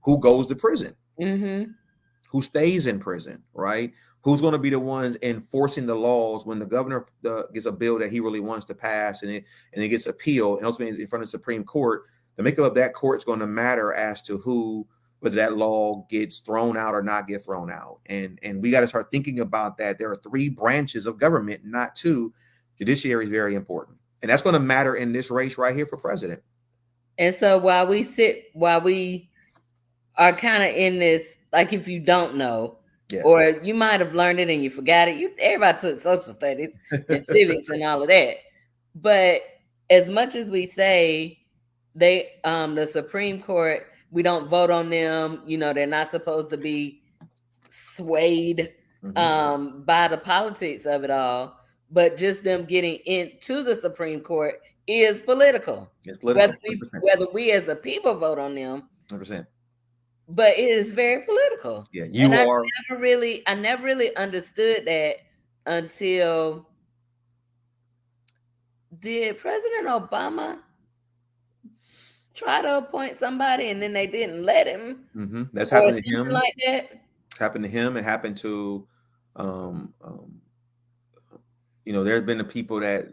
who goes to prison, who stays in prison, right? Who's going to be the ones enforcing the laws when the governor gets a bill that he really wants to pass and it gets appealed and ultimately in front of the Supreme Court. The makeup of that court is going to matter as to whether that law gets thrown out or not get thrown out. And we got to start thinking about that. There are 3 branches of government, not 2. Judiciary is very important. And that's going to matter in this race right here for president. And so while we are kind of in this, like if you don't know, or you might have learned it and you forgot it. Everybody took social studies and civics and all of that. But as much as we say the Supreme Court, we don't vote on them, they're not supposed to be swayed by the politics of it all. But just them getting into the Supreme Court is political. It's political. Whether we as a people vote on them, 100%. But it is very political. Yeah, I never really understood that until did President Obama try to appoint somebody and then they didn't let him? That's happened to him. Like that. It's happened to him. It happened to there's been the people that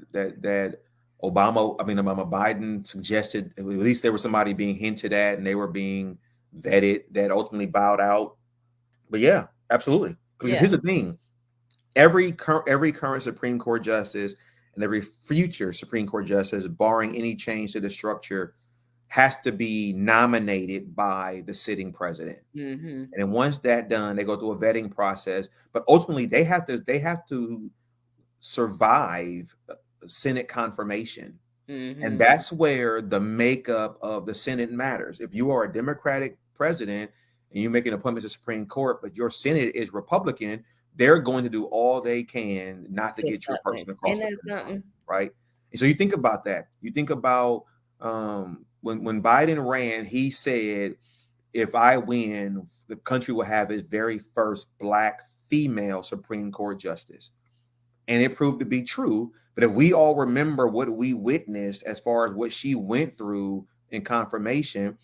Biden suggested, at least there was somebody being hinted at and they were being vetted that ultimately bowed out. But yeah, absolutely. Because here's the thing. Every current Supreme Court justice and every future Supreme Court justice, barring any change to the structure, has to be nominated by the sitting president. And then once that's done, they go through a vetting process. But ultimately, they have to survive Senate confirmation. And that's where the makeup of the Senate matters. If you are a Democratic president and you make an appointment to the Supreme Court, but your Senate is Republican, they're going to do all they can not to get your person across the finish, right? And so you think about that. You think about when Biden ran, he said, if I win, the country will have its very first Black female Supreme Court justice. And it proved to be true. But if we all remember what we witnessed as far as what she went through in confirmation,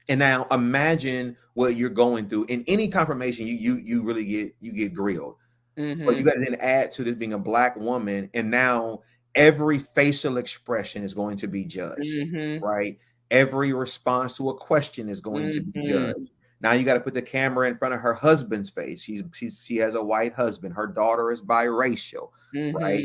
and now imagine what you're going through in any confirmation, you really get grilled. But you got to then add to this being a Black woman, and now every facial expression is going to be judged, right? Every response to a question is going to be judged. Now you got to put the camera in front of her husband's face. She has a white husband. Her daughter is biracial, right?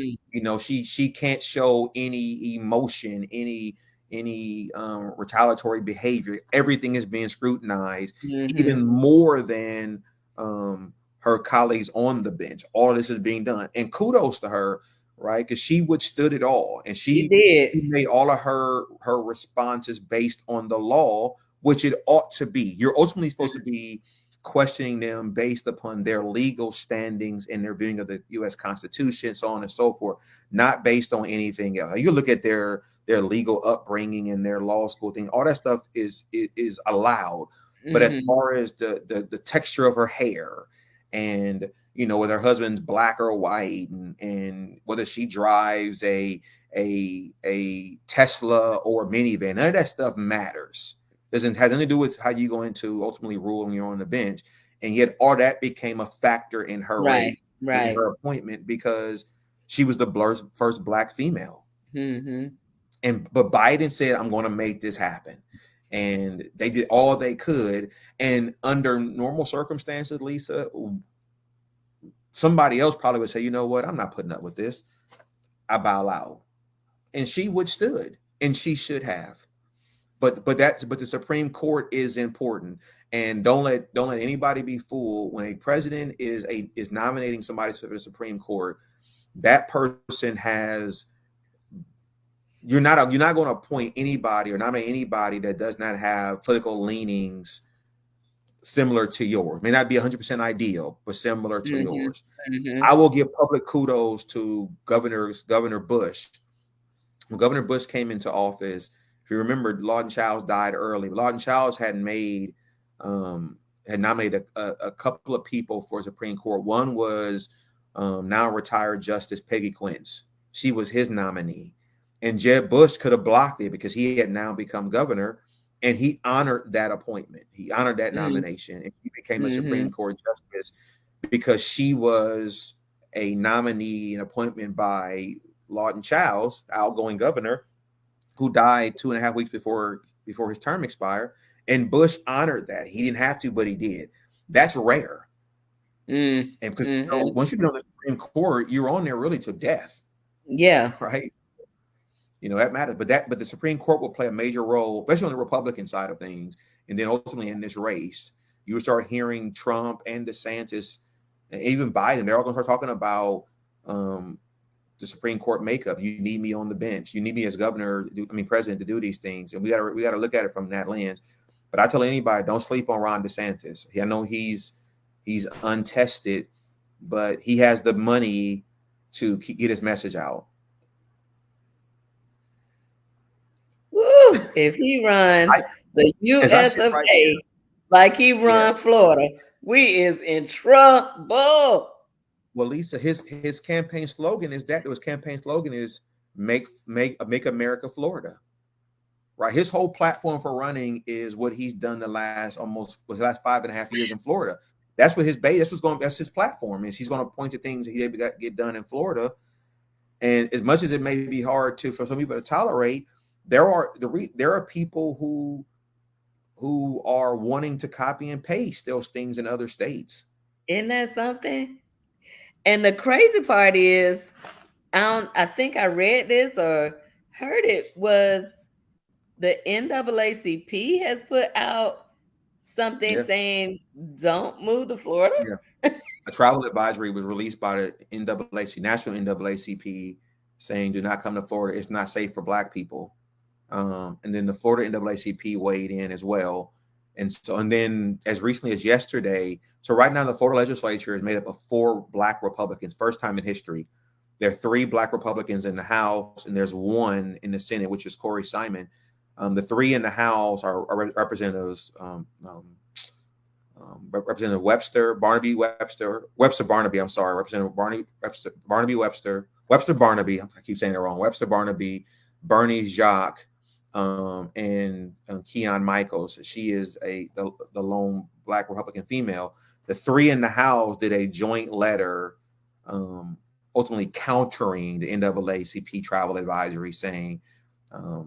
She can't show any emotion, any retaliatory behavior. Everything is being scrutinized, Mm-hmm. even more than her colleagues on the bench. All of this is being done, and kudos to her, right? Because she withstood it all, and She she did. made all of her responses based on the law, which it ought to be. You're ultimately supposed to be questioning them based upon their legal standings and their viewing of the U.S. Constitution, so on and so forth, not based on anything else. You look at their legal upbringing and their law school thing. All that stuff is allowed, but as Mm-hmm. far as the texture of her hair, and whether her husband's black or white, and whether she drives a Tesla or minivan, none of that stuff matters. Doesn't have anything to do with how you going to ultimately rule when you're on the bench. And yet all that became a factor in her race, Right. in Right. her appointment, because she was the first black female. Mm-hmm. But Biden said, I'm going to make this happen. And they did all they could. And under normal circumstances, Lisa, somebody else probably would say, you know what, I'm not putting up with this. I bow out. And she withstood, and she should have. But the Supreme Court is important, and don't let anybody be fooled. When a president is nominating somebody for the Supreme Court, that person has you're not going to appoint anybody or nominate anybody that does not have political leanings similar to yours. May not be 100% ideal, but similar to Mm-hmm. yours. Mm-hmm. I will give public kudos to Governor Bush. When Governor Bush came into office, if you remember, Lawton Childs died early. Lawton Childs had nominated a couple of people for Supreme Court. One was now retired Justice Peggy Quince. She was his nominee, and Jeb Bush could have blocked it because he had now become governor, and he honored that appointment. He honored that nomination, and he became a Mm-hmm. Supreme Court justice because she was a nominee and appointment by Lawton Childs, outgoing governor, who died 2.5 weeks before his term expired. And Bush honored that. He didn't have to, but he did. That's rare. And because Mm-hmm. once you get on the Supreme Court, you're on there really to death, Yeah. right? That matters. But the Supreme Court will play a major role, especially on the Republican side of things. And then ultimately in this race, you start hearing Trump and DeSantis and even Biden. They're all going to start talking about the Supreme Court makeup. You need me on the bench. You need me as president to do these things. And we gotta look at it from that lens. But I tell anybody, don't sleep on Ron DeSantis. I know he's untested, but he has the money to get his message out. Woo! If he run I, the as I US sit of right here, A like he yeah. run Florida, we is in trouble. Well, Lisa, his campaign slogan is that his campaign slogan is make America Florida. Right, his whole platform for running is what he's done the last 5.5 years in Florida. That's what his base. That's his platform is. He's going to point to things that he able to get done in Florida. And as much as it may be hard for some people to tolerate, there are people who are wanting to copy and paste those things in other states. Isn't that something? And the crazy part is, I think I read this or heard it was the NAACP has put out something Yeah, saying don't move to Florida. yeah. A travel advisory was released by the National NAACP, saying do not come to Florida. It's not safe for Black people. And then the Florida NAACP weighed in as well. And then as recently as yesterday, so right now the Florida legislature is made up of 4 Black Republicans, first time in history. There are 3 Black Republicans in the House, and there's 1 in the Senate, which is Corey Simon. The 3 in the House are representatives. Representative Webster Barnaby. I'm sorry, Representative Webster Barnaby. I keep saying it wrong. Webster Barnaby, Bernie Jacques, and Keon Michaels. She is the lone Black Republican female. The 3 in the House did a joint letter, ultimately countering the NAACP travel advisory, saying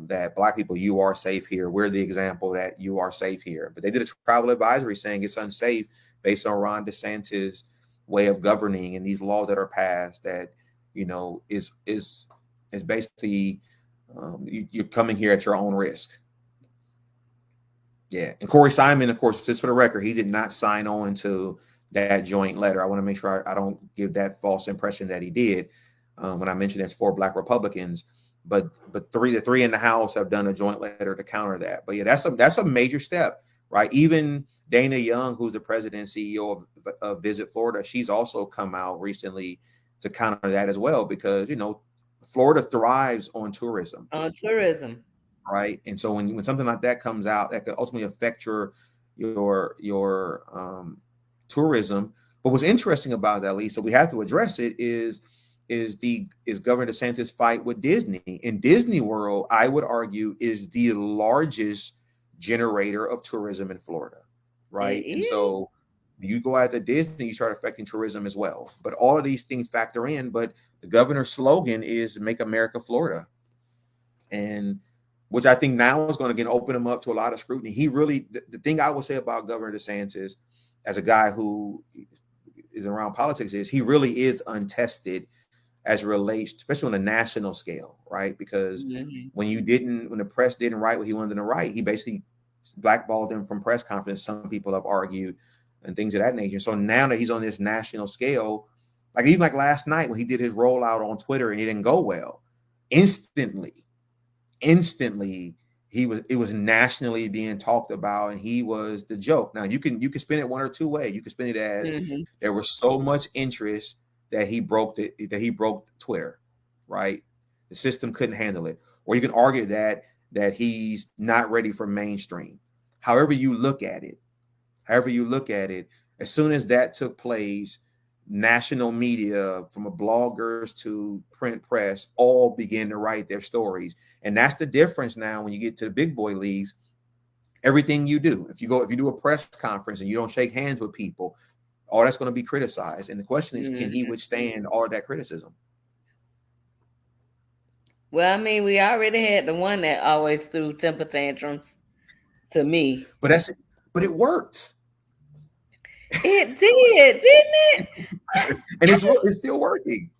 that Black people, you are safe here. We're the example that you are safe here. But they did a travel advisory saying it's unsafe based on Ron DeSantis' way of governing and these laws that are passed that is basically You're coming here at your own risk. Yeah, and Corey Simon, of course, just for the record, he did not sign on to that joint letter. I want to make sure I don't give that false impression that he did when I mentioned it's 4 Black Republicans, but the three in the House have done a joint letter to counter that. But yeah, that's a major step, right? Even Dana Young, who's the president and CEO of Visit Florida, she's also come out recently to counter that as well because Florida thrives on tourism, On tourism. right? And so when something like that comes out, that could ultimately affect your tourism. But what's interesting about that, Lisa, we have to address it is Governor DeSantis' fight with Disney. In Disney World, I would argue, is the largest generator of tourism in Florida, It right? And is. so you go out to Disney, you start affecting tourism as well. But all of these things factor in. But the governor's slogan is "Make America Florida," and which I think now is going to again open him up to a lot of scrutiny. He really, the thing I would say about Governor DeSantis, as a guy who is around politics, is he really is untested as it relates, especially on a national scale, right? Because Hmm. when the press didn't write what he wanted them to write, he basically blackballed them from press conference. Some people have argued and things of that nature. So now that he's on this national scale, like even like last night when he did his rollout on Twitter and it didn't go well, instantly it was nationally being talked about and he was the joke. Now you can spin it one or two ways. You can spin it as Hmm. there was so much interest that he broke Twitter, right? The system couldn't handle it. Or you can argue that he's not ready for mainstream. However you look at it, however you look at it, as soon as that took place, national media, from a bloggers to print press, all began to write their stories. And that's the difference now when you get to the big boy leagues. Everything you do, if you do a press conference and you don't shake hands with people, all that's going to be criticized. And the question is, can he Hmm. withstand all of that criticism? Well, I mean, we already had the one that always threw temper tantrums to me. But but it works. It did, didn't it? And I it's still working.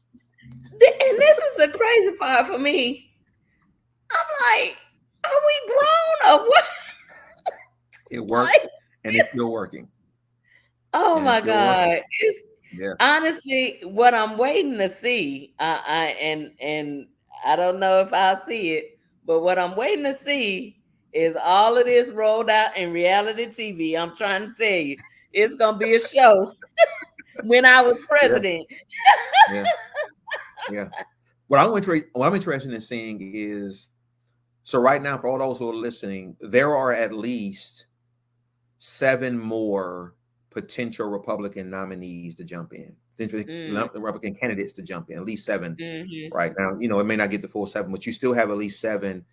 and this is the crazy part for me. I'm like, are we grown or what? It worked Like, and it's still working. oh And it's my still working. God. It's Yeah. honestly what I'm waiting to see. And I don't know if I'll see it, but what I'm waiting to see is all of this rolled out in reality TV. I'm trying to tell you, it's gonna be a show when I was Yeah. president. Yeah. Yeah. What I'm interested in seeing is, so right now, for all those who are listening, there are at least 7 more potential Republican nominees to jump in, Mm, Republican candidates to jump in, at least 7 hmm. right now. It may not get the full 7, but you still have at least 7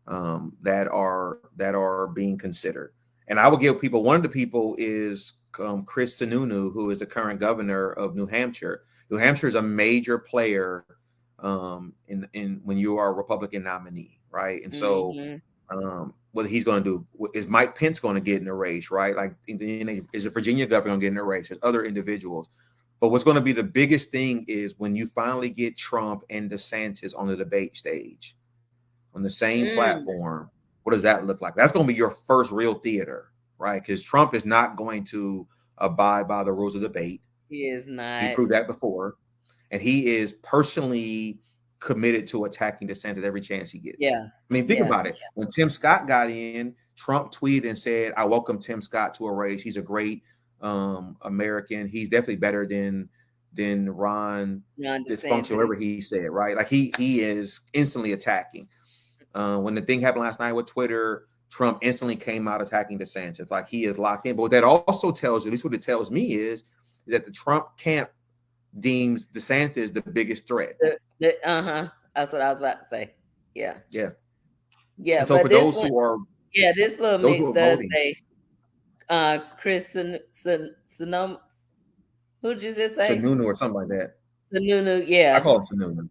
that are being considered. And I would give people, one of the people is Chris Sununu, who is the current governor of New Hampshire. New Hampshire is a major player in when you are a Republican nominee, right? And so Hmm. what he's going to do is Mike Pence going to get in the race, right? Like, is the Virginia governor going to get in the race? There's other individuals, but what's going to be the biggest thing is when you finally get Trump and DeSantis on the debate stage on the same Mm, platform. What does that look like? That's going to be your first real theater, right? Because Trump is not going to abide by the rules of debate. he is He not. proved that before, and he is personally committed to attacking DeSantis every chance he gets. Yeah, I mean, think yeah. about it. When Tim Scott got in, Trump tweeted and said, "I welcome Tim Scott to a race. He's a great American. He's definitely better than Ron Ron dysfunctional, DeSantis. whatever he said, right? Like he is instantly attacking. When the thing happened last night with Twitter, Trump instantly came out attacking DeSantis. Like he is locked in. But what that also tells you, at least what it tells me, is that the Trump camp deems DeSantis the biggest threat. Uh-huh. That's what I was about to say. Yeah. Yeah. Yeah, And so but for this one, yeah, this little those who mix are does voting, say Chris Sonoma. Who'd you just say? Sununu or something like that. Sununu, I yeah. call him Sununu.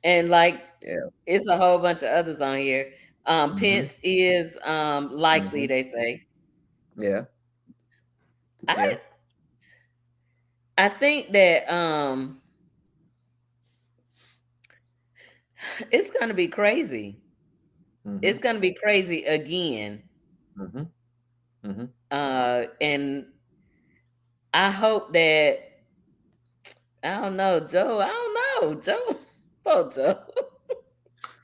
And like Yeah. it's a whole bunch of others on here. Mm-hmm. Pence is likely, Mm-hmm. they say. Yeah. I Yeah. I think that it's gonna be crazy. Mm-hmm. it's going to be crazy again. Mm-hmm. Mm-hmm. And I hope that, I don't know, Joe. I don't know, Joe. Poor Joe.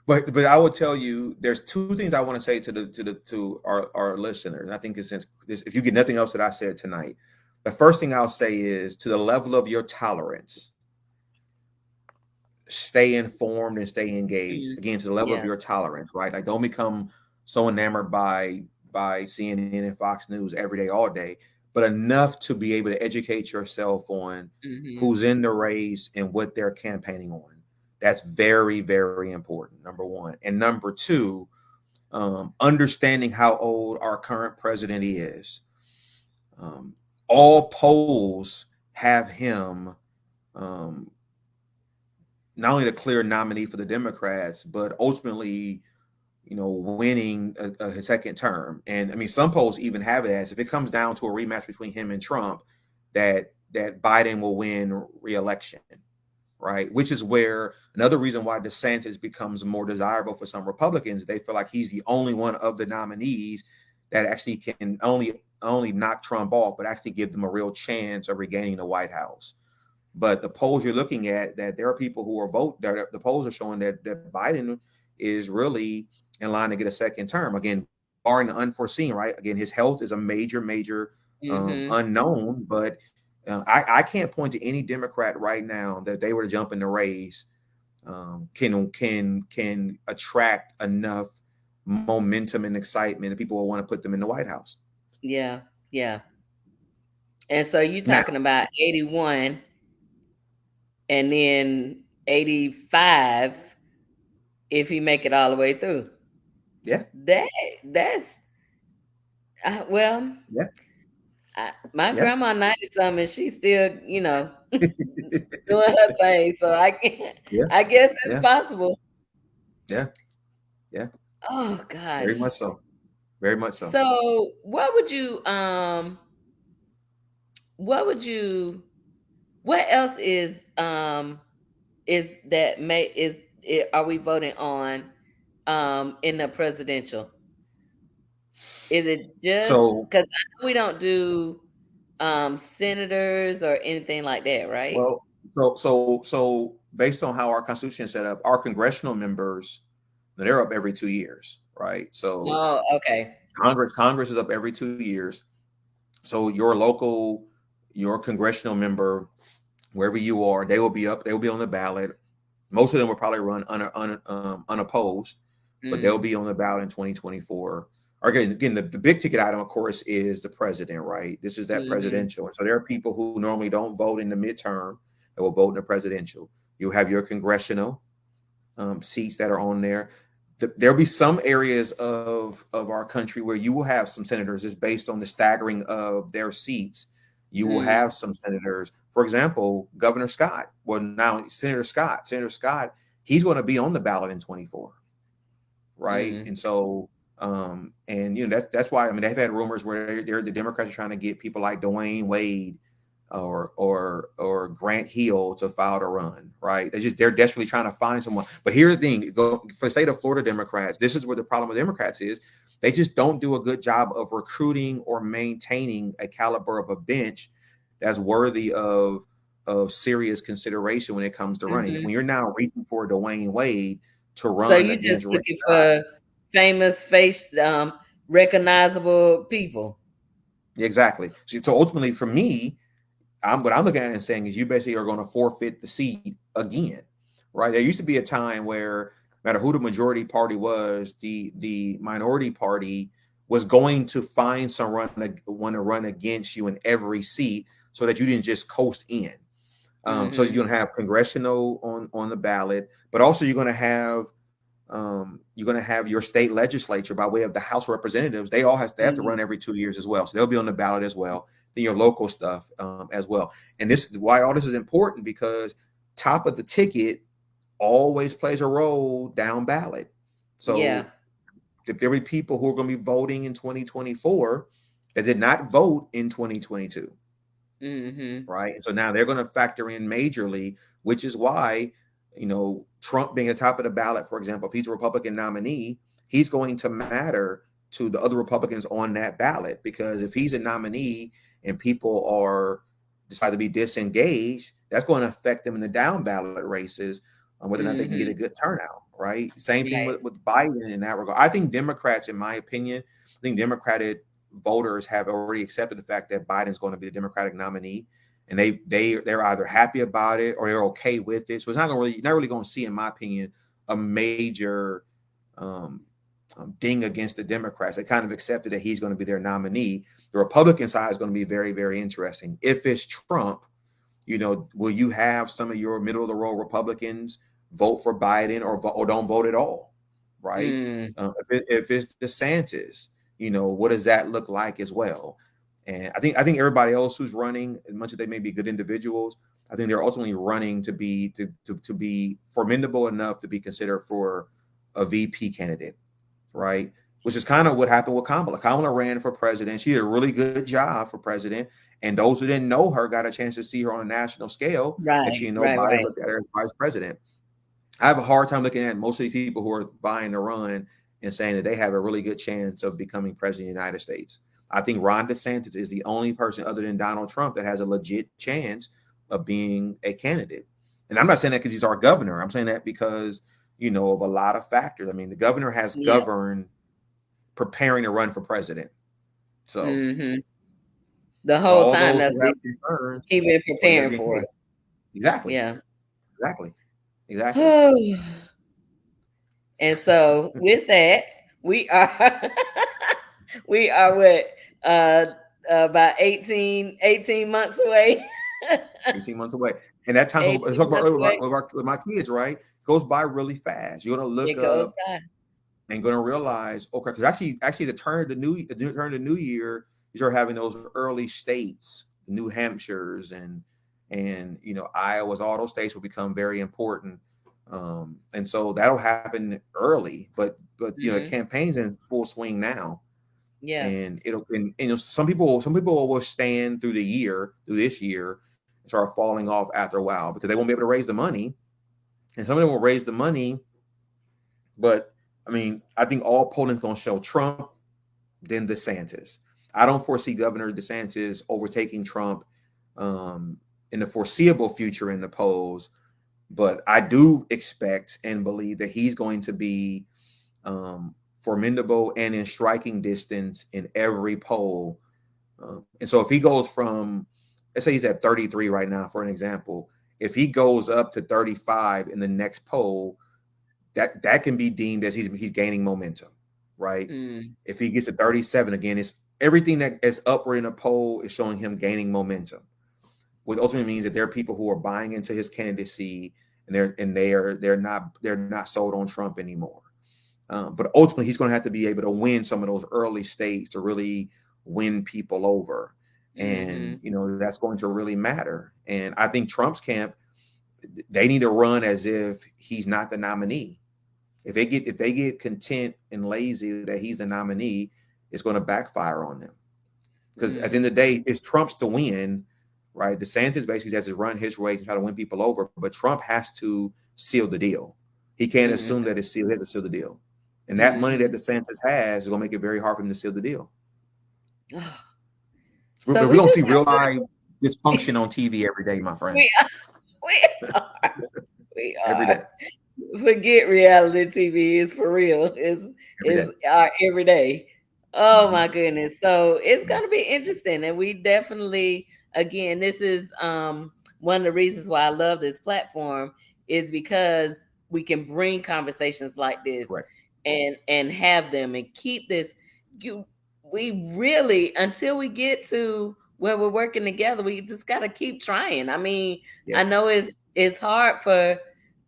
But I will tell you, there's two things I want to say to our listeners. And I think since this, if you get nothing else that I said tonight, the first thing I'll say is to the level of your tolerance, stay informed and stay engaged. Mm, Again, to the level of yeah. your tolerance, right? Like don't become so enamored by CNN and Fox News every day, all day, but enough to be able to educate yourself on Hmm. who's in the race and what they're campaigning on. That's very, very important. Number one. And number two, understanding how old our current president is. Um, all polls have him um, not only the clear nominee for the Democrats, but ultimately, winning a second term. And I mean, some polls even have it as if it comes down to a rematch between him and Trump, that Biden will win re-election, right? Which is where another reason why DeSantis becomes more desirable for some Republicans. They feel like he's the only one of the nominees that actually can only knock Trump off, but actually give them a real chance of regaining the White House. But the polls you're looking at, that there are people who are the polls are showing that Biden is really in line to get a second term. Again, barring the unforeseen, right? Again, his health is a major Hmm. unknown, but I can't point to any Democrat right now that they were to jump in the race can attract enough momentum and excitement that people will want to put them in the White House. Yeah. Yeah. And so you Now, talking about 81 and then 85 if he make it all the way through. yeah, That that's well, yeah, my yeah, grandma 90 something, she's still, doing her thing. So I can't. yeah, I guess it's yeah, possible. yeah, yeah. Oh Very gosh. much so. Very much so. So what would you what else is that may is are we voting on in the presidential? Is it just So, because we don't do senators or anything like that, right? well, so based on how our Constitution is set up, our congressional members, they're up every 2 years, right? So Oh, okay. Congress is up every 2 years. So your congressional member, wherever you are, they will be up. They will be on the ballot. Most of them will probably run unopposed, but they'll Mm, be on the ballot in 2024. Again, the big ticket item, of course, is the president, right? This is that mhm, presidential. And so there are people who normally don't vote in the midterm that will vote in the presidential. You have your congressional seats that are on there. There'll be some areas of our country where you will have some senators just based on the staggering of their seats. You will mm, have some senators, for example, Governor Scott. Well, now Senator Scott, he's going to be on the ballot in 24, right? mm. And so, and that's why, I mean, they've had rumors where the Democrats are trying to get people like Dwayne Wade or Grant Hill to file to run, right? They're desperately trying to find someone. But here's the thing: go for the state of Florida Democrats. This is where the problem with Democrats is: they just don't do a good job of recruiting or maintaining a caliber of a bench that's worthy of serious consideration when it comes to running. Mhm. When you're now reaching for Dwayne Wade to So run you just against Rick looking Scott. for famous face, recognizable people. Exactly. So ultimately, for me, what I'm looking at and saying is you basically are going to forfeit the seat again, right? There used to be a time where no matter who the majority party was, the minority party was going to find someone to want to run against you in every seat so that you didn't just coast in. So you're Mhm, going to have congressional on the ballot, but also you're going to have your state legislature by way of the House of Representatives. They have to mhm. run every 2 years as well, so they'll be on the ballot as well. Then your local stuff as well. And this is why all this is important, because top of the ticket always plays a role down ballot. Yeah. So if there be people who are going to be voting in 2024 that did not vote in 2022, Mhm. right? And so now they're going to factor in majorly, which is why, Trump being at the top of the ballot, for example, if he's a Republican nominee, he's going to matter to the other Republicans on that ballot, because if he's a nominee and people are decide to be disengaged, that's going to affect them in the down ballot races on whether or not they can get a Mm-hmm. good turnout, right? Same thing Right. with Biden in that regard. I think Democrats, in my opinion, I think Democratic voters have already accepted the fact that Biden's going to be the Democratic nominee, and they're either happy about it or they're okay with it. So it's not really going to see, in my opinion, a major um, ding against the Democrats. They kind of accepted that he's going to be their nominee. The Republican side is going to be very, very interesting. If it's Trump, will you have some of your middle of the road Republicans vote for Biden or don't vote at all, right? Mm. If it's DeSantis, what does that look like as well? And I think everybody else who's running, as much as they may be good individuals, I think they're ultimately running to be formidable enough to be considered for a VP candidate, right? Which is kind of what happened with Kamala. Kamala ran for president. She did a really good job for president. And those who didn't know her got a chance to see her on a national scale. Next thing Right. you know, Right. Biden Right. looked at her as vice president. I have a hard time looking at most of these people who are vying to run and saying that they have a really good chance of becoming president of the United States. I think Ron DeSantis is the only person other than Donald Trump that has a legit chance of being a candidate. And I'm not saying that because he's our governor. I'm saying that because, of a lot of factors. I mean, the governor has Yep. governed preparing to run for president. So Mm-hmm. The to whole all time those that's who have concerns, he been well, you got to preparing be for. engaged. Exactly. Yeah. Exactly. Exactly. And so with that, we are we are what about 18 months away. 18 months away. And that time, let's 18 talk about months earlier away. with my kids, right? Goes by really fast. You're going to look It goes up by. and going to realize, okay, because actually the turn of the new year, you start having those early states, New Hampshire's and Iowa's, all those states will become very important. And so that'll happen early, but the Hmm. campaign's in full swing now. Yeah. And some people will stand through this year, and start falling off after a while because they won't be able to raise the money. And some of them will raise the money, but I mean, I think all polling's going to show Trump, then DeSantis. I don't foresee Governor DeSantis overtaking Trump in the foreseeable future in the polls, but I do expect and believe that he's going to be formidable and in striking distance in every poll. And so if he goes from, let's say he's at 33 right now, for an example, if he goes up to 35 in the next poll, that can be deemed as he's gaining momentum, right? Mm. If he gets to 37 again, it's everything that is upward in a poll is showing him gaining momentum, which ultimately means that there are people who are buying into his candidacy, and they're not sold on Trump anymore. But ultimately, he's going to have to be able to win some of those early states to really win people over, and Hmm. that's going to really matter. And I think Trump's camp, they need to run as if he's not the nominee. If they get content and lazy that he's the nominee, it's going to backfire on them. Because at the end Mm. of the day, it's Trump's to win, right? DeSantis basically has to run his way to try to win people over, but Trump has to seal the deal. He can't assume Hmm. that it's sealed. He has to seal the deal. And that money that Hmm. DeSantis has is going to make it very hard for him to seal the deal. So We we don't just see have real to. live dysfunction on TV every day, my friend. We are. We are. We Every are. day. Forget reality TV is for real. Every Is day. our everyday. Oh Mm-hmm. my goodness. So it's gonna be interesting. And we definitely, again, this is one of the reasons why I love this platform is because we can bring conversations like this Correct. and have them and keep this you we really until we get to where we're working together, we just gotta keep trying. I mean, Yeah. I know it's hard for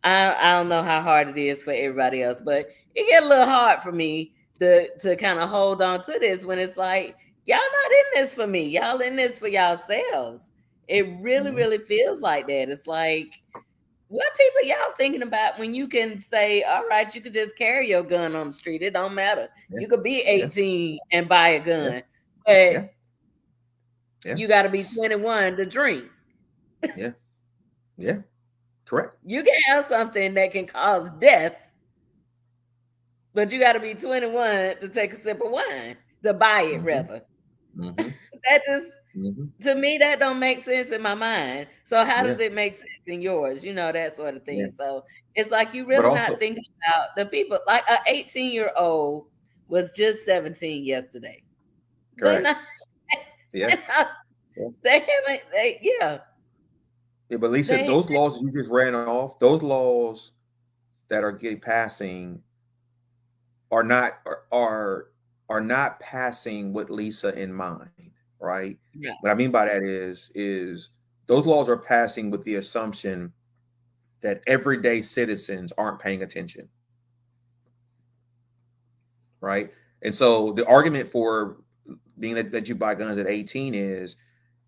I don't know how hard it is for everybody else, but it get a little hard for me to kind of hold on to this when it's like y'all not in this for me, y'all in this for yourselves. It really, Mm-hmm. really feels like that. It's like what people y'all thinking about when you can say, all right, you could just carry your gun on the street. It don't matter. Yeah. You could be Yeah. 18 and buy a Yeah. gun, but Yeah. Yeah. you got to be 21 to drink. Yeah. Yeah. Correct. You can have something that can cause death but you got to be 21 to take a sip of wine, to buy it Mhm, rather. mhm, That just, mhm. to me, that don't make sense in my mind. So how Yeah, does it make sense in yours? You know, that sort of yeah. thing. So it's like you But really not also, thinking about the people. Like a 18-year-old was just 17 yesterday. They correct. not, Yeah, they not, yeah. they haven't, they, yeah, Yeah, but Lisa, they, those laws you just ran off, those laws that are getting passing are not are not passing with Lisa in mind, right? right, What I mean by that is those laws are passing with the assumption that everyday citizens aren't paying attention, right? And so the argument for being that you buy guns at 18 is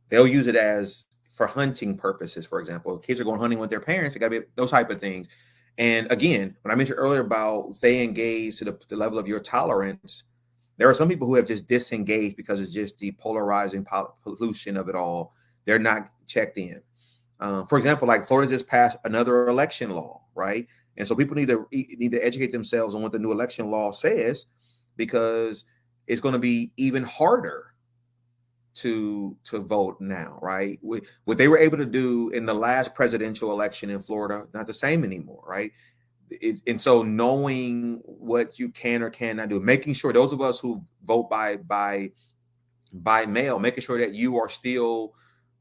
they'll use it as for hunting purposes, for example. Kids are going hunting with their parents, it gotta be those type of things. And again, when I mentioned earlier about stay engaged to the level of your tolerance, there are some people who have just disengaged because it's just the polarizing pollution of it all. They're not checked in. For example, like Florida just passed another election law, right? And so people need to educate themselves on what the new election law says, because it's going to be even harder to vote now, right? What they were able to do in the last presidential election in Florida, not the same anymore, right? And so knowing what you can or cannot do, making sure those of us who vote by mail, making sure that you are still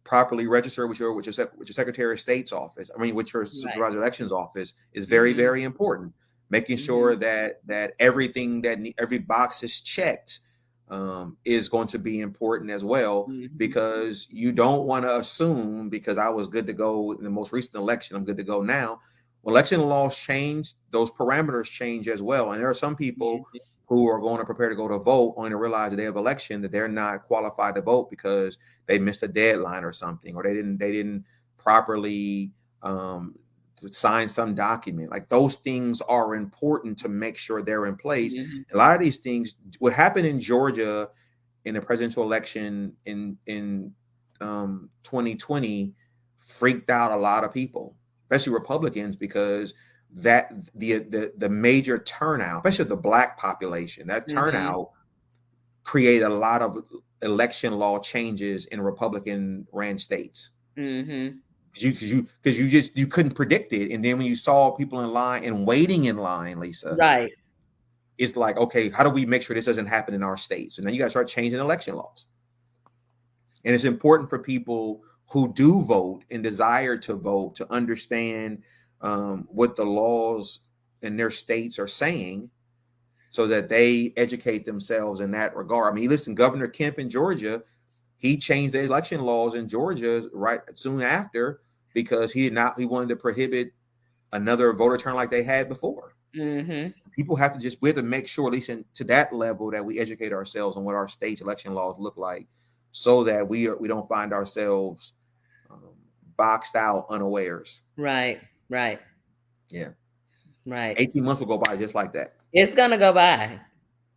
properly registered with your Secretary of State's office. I mean, with your right. Supervisor of Elections office is very, Mm-hmm. very important. Making Mm-hmm. sure that everything every box is checked is going to be important as well, Mm-hmm. because you don't want to assume because I was good to go in the most recent election, I'm good to go now. Well, election laws change, those parameters change as well, and there are some people Mm-hmm. who are going to prepare to go to vote only to realize the day of election that they're not qualified to vote because they missed a deadline or something, or they didn't properly sign some document. Like those things are important to make sure they're in place. Mm-hmm. A lot of these things, what happened in Georgia in the presidential election in 2020 freaked out a lot of people, especially Republicans, because that the major turnout, especially the black population, that Mm-hmm. turnout created a lot of election law changes in Republican ran states. Mm-hmm. Because you couldn't predict it, and then when you saw people in line and waiting in line, Lisa, Right. it's like, okay, how do we make sure this doesn't happen in our state? So now you got to start changing election laws. And it's important for people who do vote and desire to vote to understand what the laws in their states are saying, so that they educate themselves in that regard. I mean, listen, Governor Kemp in Georgia, he changed the election laws in Georgia right soon after, because he wanted to prohibit another voter turn like they had before. Mm-hmm. People have to we have to make sure, at least to that level, that we educate ourselves on what our state's election laws look like, so that we don't find ourselves um, boxed out unawares. Right. Right. Yeah, Right. 18 months will go by just like that. It's gonna go by.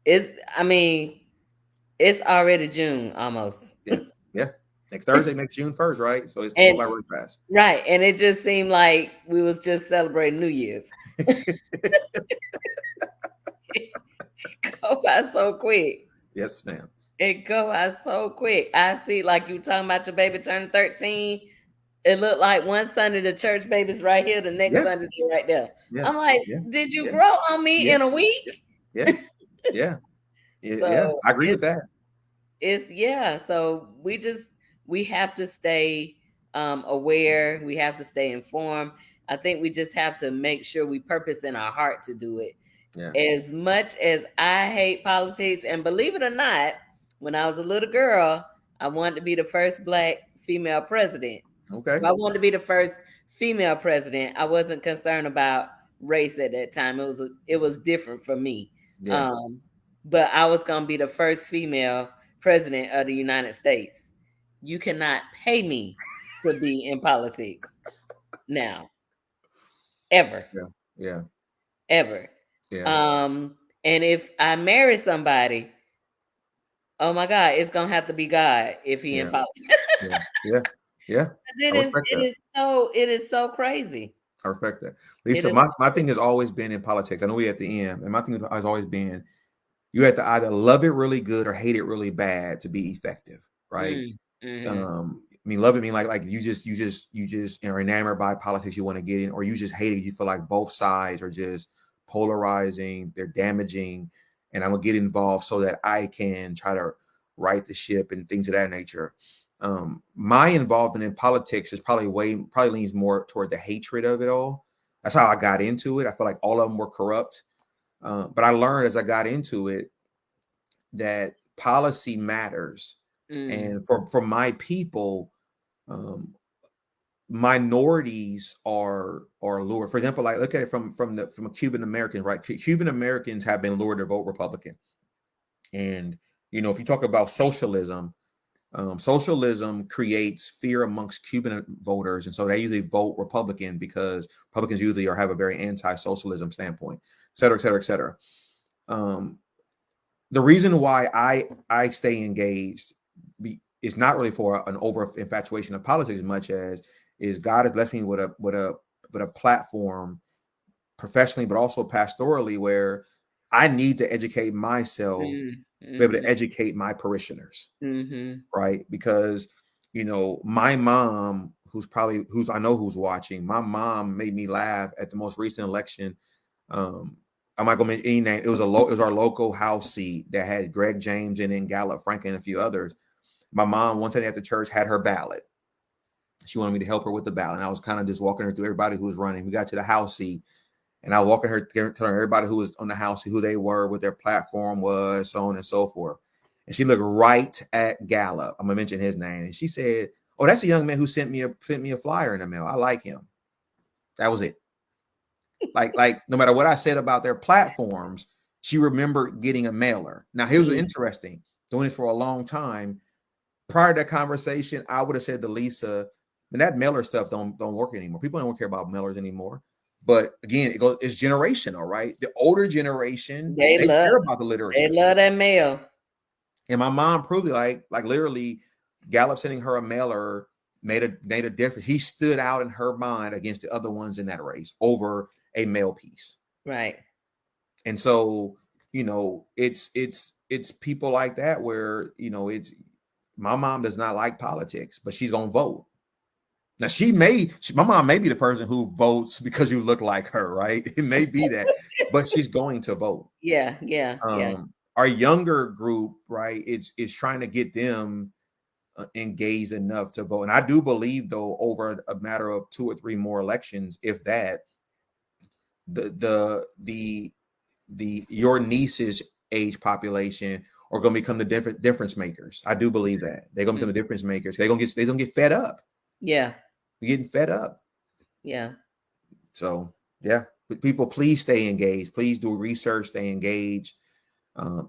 I mean, it's already June almost. Yeah, yeah. Next Thursday makes June 1st, right? So it's gonna go And by really fast. right. And it just seemed like we was just celebrating New Year's. Go by so quick. Yes, ma'am. It go by so quick. I see, like you talking about your baby turning 13. It looked like one Sunday the church baby's right here, the next Yeah, Sunday they're right there. yeah, I'm like, yeah, did you yeah, grow on me yeah, in a week? yeah, yeah, yeah, yeah. So I agree with that. it's yeah. So we have to stay aware. We have to stay informed. I think we just have to make sure we purpose in our heart to do it. Yeah. As much as I hate politics, and believe it or not, when I was a little girl, I wanted to be the first black female president. Okay. I wanted to be the first female president. I wasn't concerned about race at that time. It was different for me. Yeah. Um, but I was gonna be the first female president of the United States. You cannot pay me to be in politics now, ever, Yeah. Yeah. ever. Yeah. And if I marry somebody, oh my God, it's gonna have to be God if he in Yeah. politics. Yeah. Yeah. Yeah. I It is respect it that. is so it is so crazy. I respect that. Lisa, It'll my thing has always been in politics. I know we're at the end, and my thing has always been you have to either love it really good or hate it really bad to be effective, right? mm-hmm. I mean, love it mean like you just are enamored by politics you want to get in, or you just hate it. You feel like both sides are just polarizing, they're damaging, and I'm gonna get involved so that I can try to right the ship and things of that nature. My involvement in politics is probably leans more toward the hatred of it all. That's how I got into it. I feel like all of them were corrupt. But I learned as I got into it that policy matters. Mm, And for my people, um, minorities are lured. For example, like look at it from a Cuban American, right? Cuban Americans have been lured to vote Republican. And if you talk about socialism, socialism creates fear amongst Cuban voters, and so they usually vote Republican because Republicans usually have a very anti-socialism standpoint, et cetera, et cetera, et cetera. Um, the reason why I stay engaged is not really for an over infatuation of politics as much as is God has blessed me with a platform professionally, but also pastorally, where I need to educate myself, be able to mm-hmm, educate my parishioners, mm-hmm. right? Because my mom, who's I know who's watching, my mom made me laugh at the most recent election. I'm not gonna mention any name. It was our local house seat that had Greg James in it, and Gallup Franklin and a few others. My mom one time at the church had her ballot. She wanted me to help her with the ballot. And I was kind of just walking her through everybody who was running. We got to the house seat, and I was walking her, telling everybody who was on the house seat who they were, what their platform was, so on and so forth. And she looked right at Gallup. I'm gonna mention his name, and she said, "Oh, that's a young man who sent me a flyer in the mail. I like him." That was it. Like no matter what I said about their platforms, she remembered getting a mailer. Now here's what's interesting. Doing this for a long time. Prior to that conversation, I would have said to Lisa, "Man, that mailer stuff don't work anymore. People don't care about mailers anymore." But again, it's generational, right? The older generation, They they love care about the they literature. love that mail. And my mom proved it, like literally Gallup sending her a mailer made a difference. He stood out in her mind against the other ones in that race over a mail piece. Right. And so, it's people like that where, it's my mom does not like politics, but she's gonna vote. Now my mom may be the person who votes because you look like her, right? It may be that, but she's going to vote. Yeah, yeah, yeah. Our younger group, right? It's trying to get them engaged enough to vote. And I do believe, though, over a matter of 2 or 3 more elections, if that, the your niece's age population are going to become the difference makers. I do believe that they're going to become the difference makers. They're going to get fed up. Yeah, They're getting fed up. yeah. So yeah, but people, please stay engaged. Please do research. Stay engaged.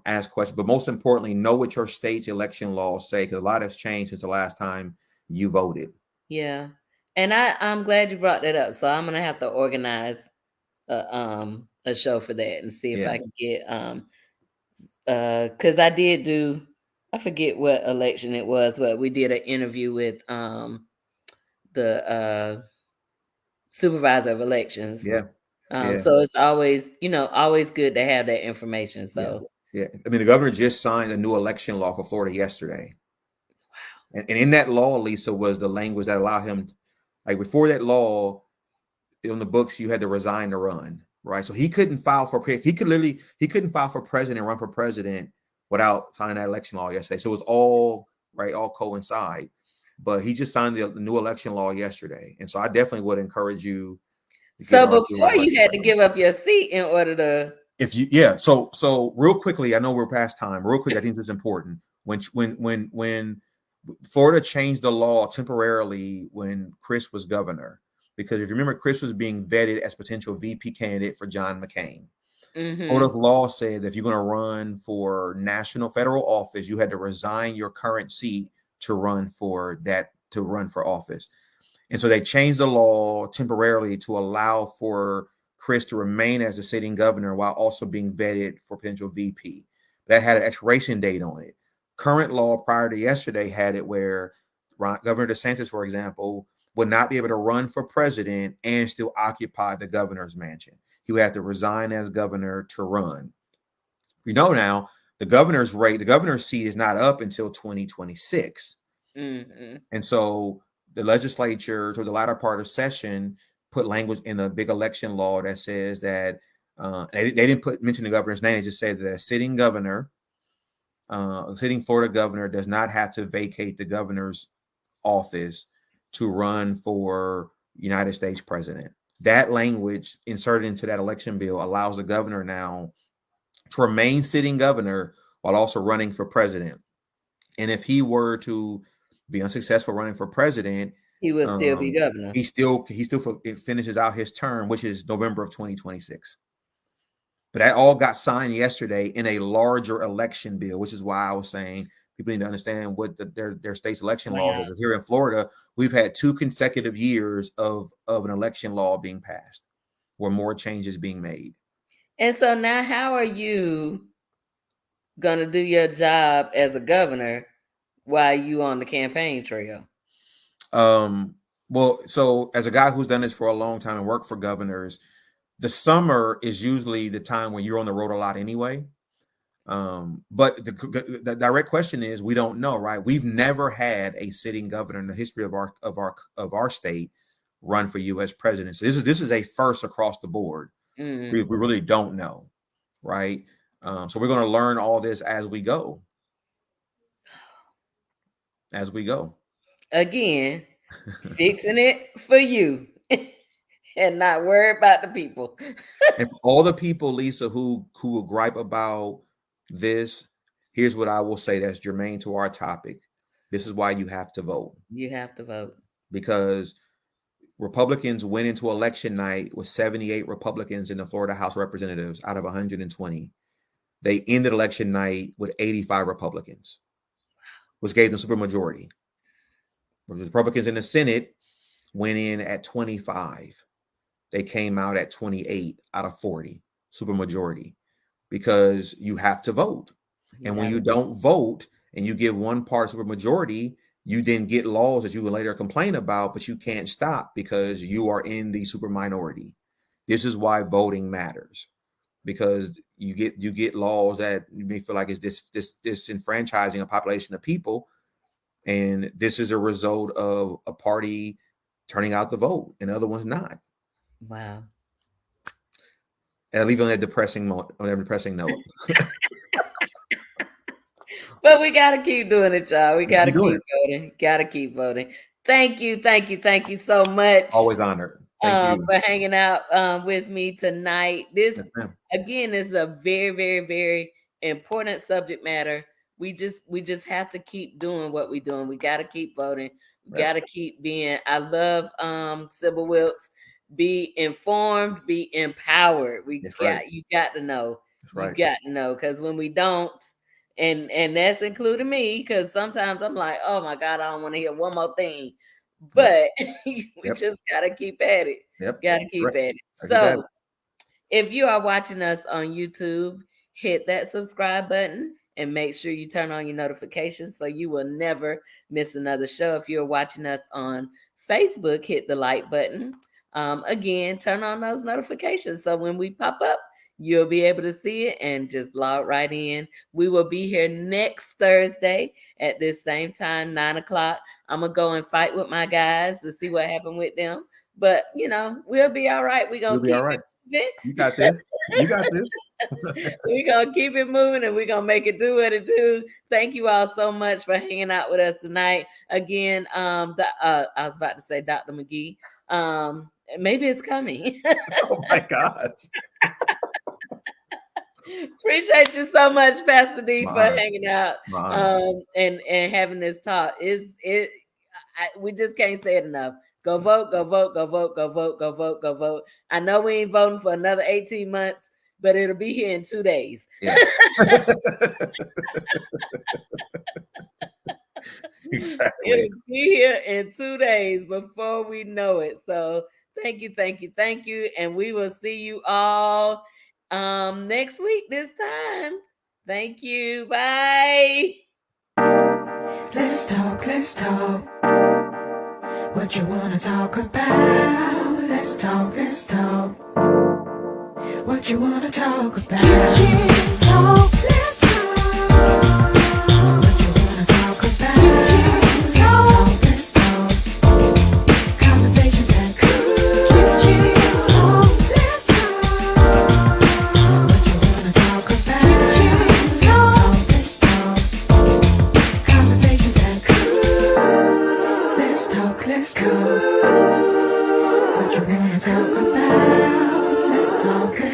Ask questions, but most importantly, know what your state's election laws say, because a lot has changed since the last time you voted. Yeah. And I'm glad you brought that up. So I'm gonna have to organize a show for that and see if Yeah, I can get because I did do, I forget what election it was, but we did an interview with the supervisor of elections. yeah, yeah, So it's always, always good to have that information. yeah, So yeah. I mean, the governor just signed a new election law for Florida yesterday, and in that law, Lisa, was the language that allowed him, like before that law, in the books, you had to resign to run, right? So he couldn't file for he couldn't file for president, run for president without signing that election law yesterday. So it was all right, all coincide. But he just signed the new election law yesterday, and so I definitely would encourage you to get so our do our before you election had to law. give up your seat in order to If you yeah, so real quickly, I know we're past time. Real quick, I think this is important. When Florida changed the law temporarily when Chris was governor, because if you remember, Chris was being vetted as potential VP candidate for John McCain. Florida's law said that if you're going to run for national federal office, you had to resign your current seat to run for office. And so they changed the law temporarily to allow for Chris to remain as the sitting governor while also being vetted for potential VP. That had an expiration date on it. Current law prior to yesterday had it where Governor DeSantis, for example, would not be able to run for president and still occupy the governor's mansion. He would have to resign as governor to run. We know now the governor's seat is not up until 2026. Mm-hmm. And so the legislature, toward the latter part of session, put language in a big election law that says that they didn't mention the governor's name. They just said that a sitting Florida governor does not have to vacate the governor's office to run for United States president. That language inserted into that election bill allows the governor now to remain sitting governor while also running for president. And if he were to be unsuccessful running for president, He will still be governor. He still finishes out his term, which is November of 2026. But that all got signed yesterday in a larger election bill, which is why I was saying people need to understand what their state's election laws is. Here in Florida, we've had 2 consecutive years of an election law being passed where more changes being made. And so now how are you going to do your job as a governor while you on the campaign trail? Well, so as a guy who's done this for a long time and worked for governors, the summer is usually the time when you're on the road a lot anyway. But the direct question is, we don't know, right? We've never had a sitting governor in the history of our state run for U.S. president. So this is a first across the board. Mm. We really don't know, right? So we're going to learn all this as we go. Again, fixing it for you and not worry about the people. And for all the people, Lisa, who will gripe about this, here's what I will say that's germane to our topic. This is why you have to vote. You have to vote. Because Republicans went into election night with 78 Republicans in the Florida House of Representatives out of 120. They ended election night with 85 Republicans, which gave them supermajority. The Republicans in the Senate went in at 25. They came out at 28 out of 40, supermajority, because you have to vote. And when you don't vote and you give one part supermajority, you then get laws that you will later complain about, but you can't stop because you are in the super minority. This is why voting matters, because you get laws that you may feel like is disenfranchising a population of people. And this is a result of a party turning out the vote and other ones not. Wow. And I'll leave you on that depressing note. But we got to keep doing it, y'all. We got to keep voting. Got to keep voting. Thank you so much. Always honored. Thank you for hanging out with me tonight. This, again, is a very, very, very important subject matter. We just have to keep doing what we're doing. We got to keep voting. We got to keep being. I love Sybil Wilkes. Be informed. Be empowered. You got to know. You got to know, because when we don't, and that's including me, because sometimes I'm like, oh my God, I don't want to hear one more thing. But we just got to keep at it. Got to keep at it. So if you are watching us on YouTube, hit that subscribe button and make sure you turn on your notifications so you will never miss another show. If you're watching us on Facebook, hit the like button. Again, turn on those notifications so when we pop up, you'll be able to see it and just log right in. We will be here next Thursday at this same time, 9:00. I'm going to go and fight with my guys to see what happened with them. But, we'll be all right. We're going to keep it moving. You got this. You got this. We're going to keep it moving and we're going to make it do what it do. Thank you all so much for hanging out with us tonight. Again, I was about to say Dr. McGhee. Maybe it's coming. Oh, my God. Appreciate you so much, Pastor D, for hanging out and having this talk. We just can't say it enough. Go vote, go vote, go vote, go vote, go vote, go vote. I know we ain't voting for another 18 months, but it'll be here in 2 days. Yeah. Exactly. It'll be here in 2 days before we know it. So thank you. And we will see you all next week this time. Thank you. Bye. Let's talk. What you wanna talk about? Let's talk, let's talk. What you wanna talk about? Kitchen talk, let's talk. What you wanna talk about? Kitchen talk, let's talk. Conversations that cool. Kitchen talk, let's talk. What you wanna talk about? Kitchen talk, let's talk. Conversations that cool. Let's talk, let's talk. What you wanna talk about? Let's talk, let's